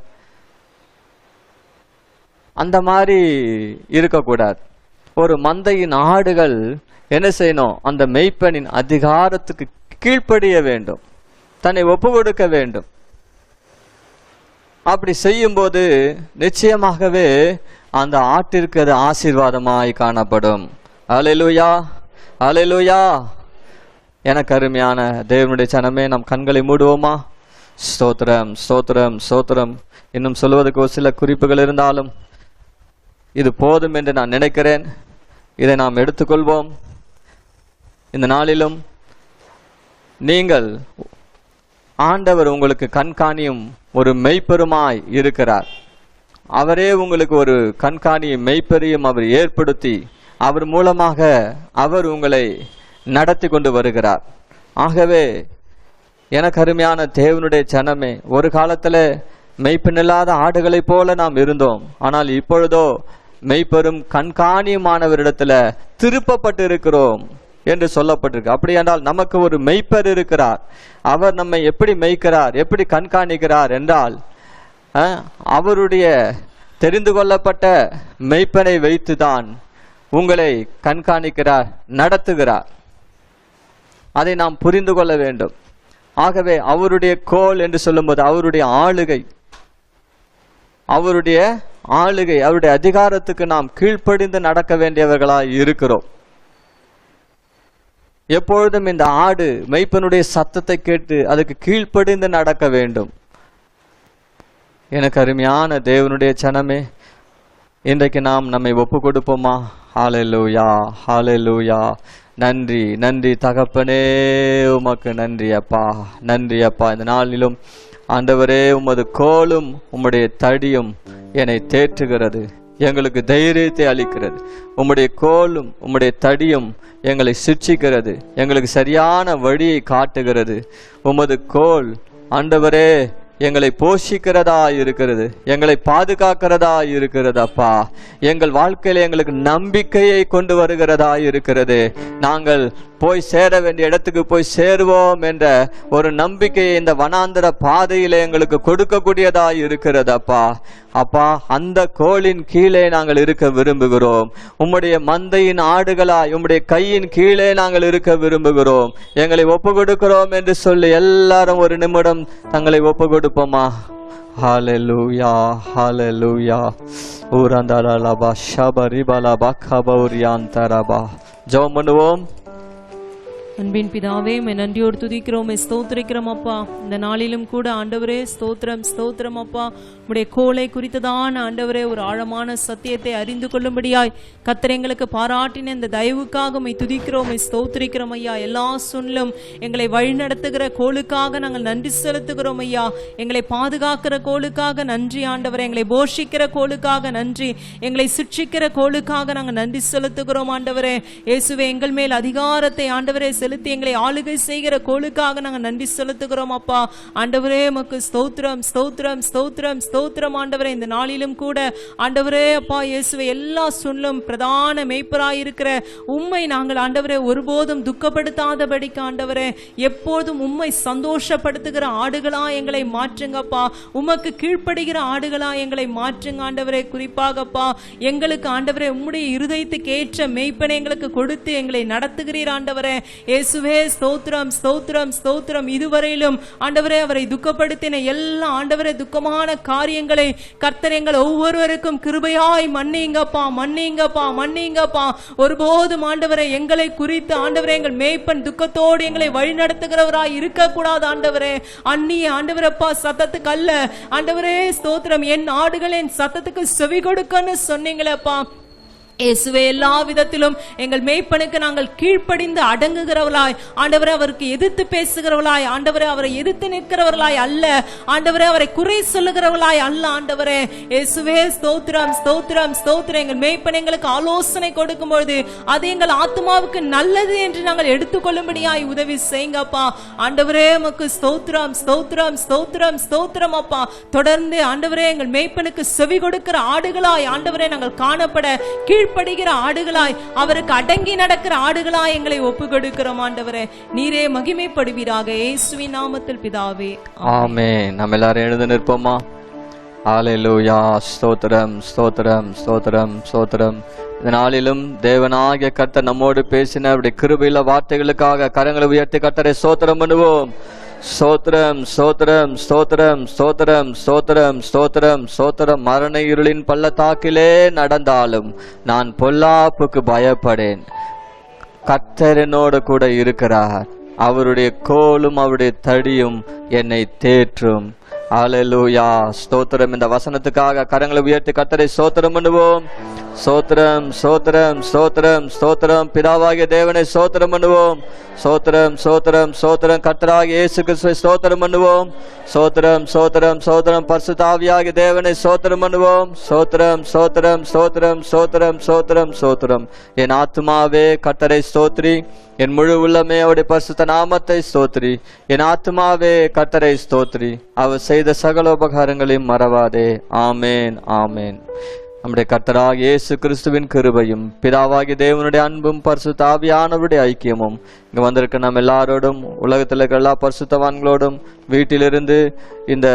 அந்த மாதிரி இருக்கக்கூடாது. ஒரு மந்தையின் ஆடுகள் என்ன செய்யணும்? அந்த மெய்ப்பனின் அதிகாரத்துக்கு கீழ்ப்படிய வேண்டும், தன்னை ஒப்பு கொடுக்க வேண்டும். அப்படி செய்யும் போது நிச்சயமாகவே அந்த ஆட்டிற்கு அது ஆசீர்வாதமாய் காணப்படும். அல்லேலூயா, அல்லேலூயா. எனக்கு அருமையான தேவனுடைய ஜனமே, நம் கண்களை மூடுவோமா? ஸ்தோத்திரம், ஸ்தோத்திரம், ஸ்தோத்திரம். இன்னும் சொல்வதற்கு ஒரு சில குறிப்புகள் இருந்தாலும் இது போதும் என்று நான் நினைக்கிறேன். இதை நாம் எடுத்துக்கொள்வோம். இந்த நாளிலும் நீங்கள் ஆண்டவர் உங்களுக்கு கண்காணியும் ஒரு மெய்ப்பெருமாய் இருக்கிறார். அவரே உங்களுக்கு ஒரு கண்காணியும் மெய்ப்பெரியும் அவர் ஏற்படுத்தி அவர் மூலமாக அவர் உங்களை நடத்தி கொண்டு வருகிறார். ஆகவே எனக்கு அருமையான தேவனுடைய ஜனமே, ஒரு காலத்துல மெய்ப்பெண்ணில்லாத ஆடுகளைப் போல நாம் இருந்தோம். ஆனால் இப்பொழுதோ மெய்ப்பெரும் கண்காணியுமானவரிடத்துல திருப்பப்பட்டு இருக்கிறோம் என்று சொல்லப்பட்டிருக்கு. அப்படி என்றால் நமக்கு ஒரு மெய்ப்பர் இருக்கிறார். அவர் நம்மை எப்படி மெய்க்கிறார், எப்படி கண்காணிக்கிறார் என்றால் அவருடைய தெரிந்து கொள்ளப்பட்ட மெய்ப்பனை வைத்துதான் உங்களை கண்காணிக்கிறார், நடத்துகிறார். அதை நாம் புரிந்து கொள்ள வேண்டும். ஆகவே அவருடைய கோல் என்று சொல்லும்போது அவருடைய ஆளுகை, அவருடைய அதிகாரத்துக்கு நாம் கீழ்ப்படிந்து நடக்க வேண்டியவர்களாய் இருக்கிறோம். எப்பொழுதும் இந்த ஆடு மெய்ப்பனுடைய சத்தத்தை கேட்டு அதுக்கு கீழ்ப்படிந்து நடக்க வேண்டும். எனக்கு அருமையான தேவனுடைய ஜனமே, இன்றைக்கு நாம் நம்மை ஒப்பு கொடுப்போமா? ஹல்லேலூயா, ஹல்லேலூயா. நன்றி, நன்றி தகப்பனே, உமக்கு நன்றி அப்பா, நன்றி அப்பா. இந்த நாளிலும் ஆண்டவரே, உமது கோலும் உம்முடைய தடியும் என்னை தேற்றுகிறது, எங்களுக்கு தைரியத்தை அளிக்கிறது. உம்முடைய கோலும் உம்முடைய தடியும் எங்களை சிட்சிக்கிறது, எங்களுக்கு சரியான வழியை காட்டுகிறது. உமது கோல் ஆண்டவரே எங்களை போஷிக்கிறதா இருக்கிறது, எங்களை பாதுகாக்கிறதா இருக்கிறது அப்பா. எங்கள் வாழ்க்கையில எங்களுக்கு நம்பிக்கையை கொண்டு வருகிறதா இருக்கிறது. நாங்கள் போய் சேர வேண்டிய இடத்துக்கு போய் சேருவோம் என்ற ஒரு நம்பிக்கையை இந்த வனாந்தர பாதையில எங்களுக்கு கொடுக்கக்கூடியதா இருக்கிறது அப்பா. அப்பா, அந்த கோலின் கீழே நாங்கள் இருக்க விரும்புகிறோம். உம்முடைய மந்தையின் ஆடுகளாய் உம்முடைய கையின் கீழே நாங்கள் இருக்க விரும்புகிறோம். எங்களை ஒப்பு கொடுக்கிறோம் என்று சொல்லி எல்லாரும் ஒரு நிமிடம் தங்களை ஒப்பு கொடுப்போமா? ஹல்லேலூயா, ஹல்லேலூயா. ஊரந்தரலபா ஷபரிபலபா கபௌரியாந்தரபா. ஜெபம் பண்ணுவோம். அன்பின் பிதாவே, நன்றியோடு துதிக்கிறோம், ஸ்தோத்திரிக்கிறோம் அப்பா. இந்த நாளிலும் கூட ஆண்டவரே ஸ்தோத்திரம், ஸ்தோத்திரம் அப்பா. உடைய கோலை குறித்ததான ஆண்டவரே ஒரு ஆழமான சத்தியத்தை அறிந்து கொள்ளும்படியாய் கர்த்தர் எங்களுக்கு பாராட்டின இந்த தயவுக்காக உம்மை துதிக்கிறோம், ஸ்தோத்திரிக்கிறோம் ஐயா. எல்லா சூழ்நிலும் எங்களை வழிநடத்துகிற கோலுக்காக நாங்கள் நன்றி செலுத்துகிறோம் ஐயா. எங்களை பாதுகாக்கிற கோலுக்காக நன்றி ஆண்டவரே. எங்களை போஷிக்கிற கோலுக்காக நன்றி. எங்களை சிட்சிக்கிற கோலுக்காக நாங்கள் நன்றி செலுத்துகிறோம் ஆண்டவரே. இயேசுவே, எங்கள் மேல் அதிகாரத்தை ஆண்டவரே செலுத்தி எங்களை ஆளுகை செய்கிற கோலுக்காக நாங்கள் நன்றி செலுத்துகிறோம் அப்பா. ஆண்டவரே உமக்கு ஸ்தோத்திரம், ஸ்தோத்திரம், ஸ்தோத்திரம், ஸ்தோத்திரம் ஆண்டவரே. இந்த நாளிலும் கூட ஆண்டவரே அப்பா இயேசுவே, எல்லா சொல்லும் பிரதான மேய்ப்பராயிருக்கிற உம்மை நாங்கள் ஆண்டவரே ஒருபோதும் துக்கப்படுத்தாதபடிக்கு ஆண்டவரே எப்போதும் உம்மை சந்தோஷப்படுத்துகிற ஆடுகளா எங்களை மாற்றுங்கப்பா. உமக்கு கீழ்ப்படுகிற ஆடுகளா எங்களை மாற்றுங்க ஆண்டவரே. குறிப்பாகப்பா எங்களுக்கு ஆண்டவரே உம்முடைய இருதயத்துக்கு ஏற்ற மேய்ப்பனை எங்களுக்கு கொடுத்து எங்களை நடத்துகிறீர் ஆண்டவரே. இயேசுவே ஸ்தோத்திரம், ஸ்தோத்திரம், ஸ்தோத்திரம். இதுவரையிலும் ஆண்டவரே அவரை துக்கப்படுத்தின எல்லா ஆண்டவரே துக்கமான காரியங்களை கர்த்தர் எங்கள் ஒவ்வொருவருக்கும் கிருபையாய் மன்னிங்கப்பா, மன்னிங்கப்பா, மன்னிங்கப்பா. ஒருபோதும் ஆண்டவரே எங்களை குறித்து ஆண்டவரே எங்கள் மேய்ப்பன் துக்கத்தோடு எங்களை வழிநடத்துகிறவராய் இருக்கக்கூடாது ஆண்டவரே. அந்நிய ஆண்டவரப்பா சத்தத்துக்கு அல்ல ஆண்டவரே ஸ்தோத்திரம். என் ஆடுகள் என் சத்தத்துக்கு செவி கொடுக்கன்னு சொன்னீங்களேப்பா இயேசுவே. எல்லா விதத்திலும் எங்கள் மேய்ப்பனுக்கு நாங்கள் கீழ்ப்படிந்து அடங்குகிறவர்களாய் ஆண்டவரே, அவருக்கு எதிர்த்து பேசுகிறவர்களாய் ஆண்டவரே, அவரை எதிர்த்து நிற்கிறவர்களாய் அல்ல ஆண்டவரே, அவரை குறை சொல்லுகிறவர்களாய் அல்ல ஆண்டவரே. இயேசுவே ஸ்தோத்திரம், ஸ்தோத்திரம், ஸ்தோத்திரம். எங்கள் மேய்ப்பன் எங்களுக்கு ஆலோசனை கொடுக்கும் பொழுது அது எங்கள் ஆத்மாவுக்கு நல்லது என்று நாங்கள் எடுத்துக்கொள்ளும்படியாய் உதவி செய்யுங்கப்பா ஆண்டவரே. உமக்கு ஸ்தோத்திரம், ஸ்தோத்திரம், ஸ்தோத்திரம், ஸ்தோத்திரம் அப்பா. தொடர்ந்து ஆண்டவரே எங்கள் மேய்ப்பனுக்கு செவி கொடுக்கிற ஆடுகளாய் ஆண்டவரே நாங்கள் காணப்பட, கீழ்ப்படுகிற ஆடுகளாய் அவருக்கு அடங்கி நடக்கிற ஆடுகளாய் எங்களை ஒப்பு கொடுக்கிறோம் ஆண்டவரே. நீரே மகிமைப்படுவீராக இயேசுவின் நாமத்தில் பிதாவே, ஆமென். நம்ம எல்லாரும் எழுந்து நிற்போமா? ஹல்லேலூயா. ஸ்தோத்திரம், ஸ்தோத்திரம், ஸ்தோத்திரம், ஸ்தோத்திரம். இந்த நாளிலும் தேவனாகிய கர்த்தர் நம்மோடு பேசின அவருடைய கிருபையுள்ள வார்த்தைகளுக்காக கரங்களை உயர்த்தி கர்த்தரை ஸ்தோத்திரம் பண்ணுவோம். ஸ்தோத்திரம் ஸ்தோத்திரம் ஸ்தோத்திரம் ஸ்தோத்திரம் ஸ்தோத்திரம் ஸ்தோத்திரம் ஸ்தோத்திரம். மரண இருளின் பள்ளத்தாக்கிலே நடந்தாலும் நான் பொல்லாப்புக்கு பயப்படேன். கர்த்தர் என்னோடு கூட இருக்கிறார். அவருடைய கோலும் அவருடைய தடியும் என்னை தேற்றும். ஹல்லேலூயா. ஸ்தோத்திரம். இந்த வசனத்துக்காக கரங்களை உயர்த்தி கர்த்தரை ஸ்தோத்திரம் பண்ணுவோம். ஸ்தோத்திரம் ஸ்தோத்திரம் ஸ்தோத்திரம் ஸ்தோத்திரம். பிதாவாகிய தேவனை ஸ்தோத்திரம் பண்ணுவோம். ஸ்தோத்திரம் ஸ்தோத்திரம் ஸ்தோத்திரம். கர்த்தராகிய இயேசு கிறிஸ்துவை ஸ்தோத்திரம் பண்ணுவோம். ஸ்தோத்திரம் ஸ்தோத்திரம் ஸ்தோத்திரம். பரிசுத்த ஆவியாகிய தேவனை ஸ்தோத்திரம் பண்ணுவோம். ஸ்தோத்திரம் ஸ்தோத்திரம் ஸ்தோத்திரம் ஸ்தோத்திரம் ஸ்தோத்திரம் ஸ்தோத்திரம். என் ஆத்துமாவே கர்த்தரை ஸ்தோத்திரி, என் முழு உள்ளமே அவருடைய பரிசுத்த நாமத்தை ஸ்தோத்திரி. என் ஆத்துமாவே கர்த்தரை ஸ்தோத்திரி, அவர் செய்த சகல உபகாரங்களையும் மறவாதே. ஆமேன் ஆமேன். நம்முடைய கர்த்தராகிய இயேசு கிறிஸ்துவின் கிருபையும் பிதாவாகிய தேவனுடைய அன்பும் பரிசுத்த ஆவியானவருடைய ஐக்கியமும் இங்க வந்திருக்க நம்ம எல்லாரோடும், உலகத்தில் இருக்க எல்லா பரிசுத்தவான்களோடும், வீட்டிலிருந்து இந்த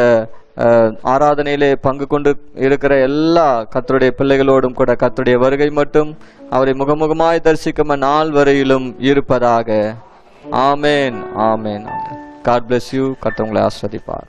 ஆராதனையிலே பங்கு கொண்டு இருக்கிற எல்லா கர்த்தருடைய பிள்ளைகளோடும் கூட கர்த்தருடைய வருகை மட்டும் அவரை முகமுகமாய் தரிசிக்கும் நாள் வரையிலும் இருப்பதாக. ஆமேன் ஆமேன் ஆமேன். God bless you. கர்த்தர் உங்களை ஆசீர்வதிப்பார்.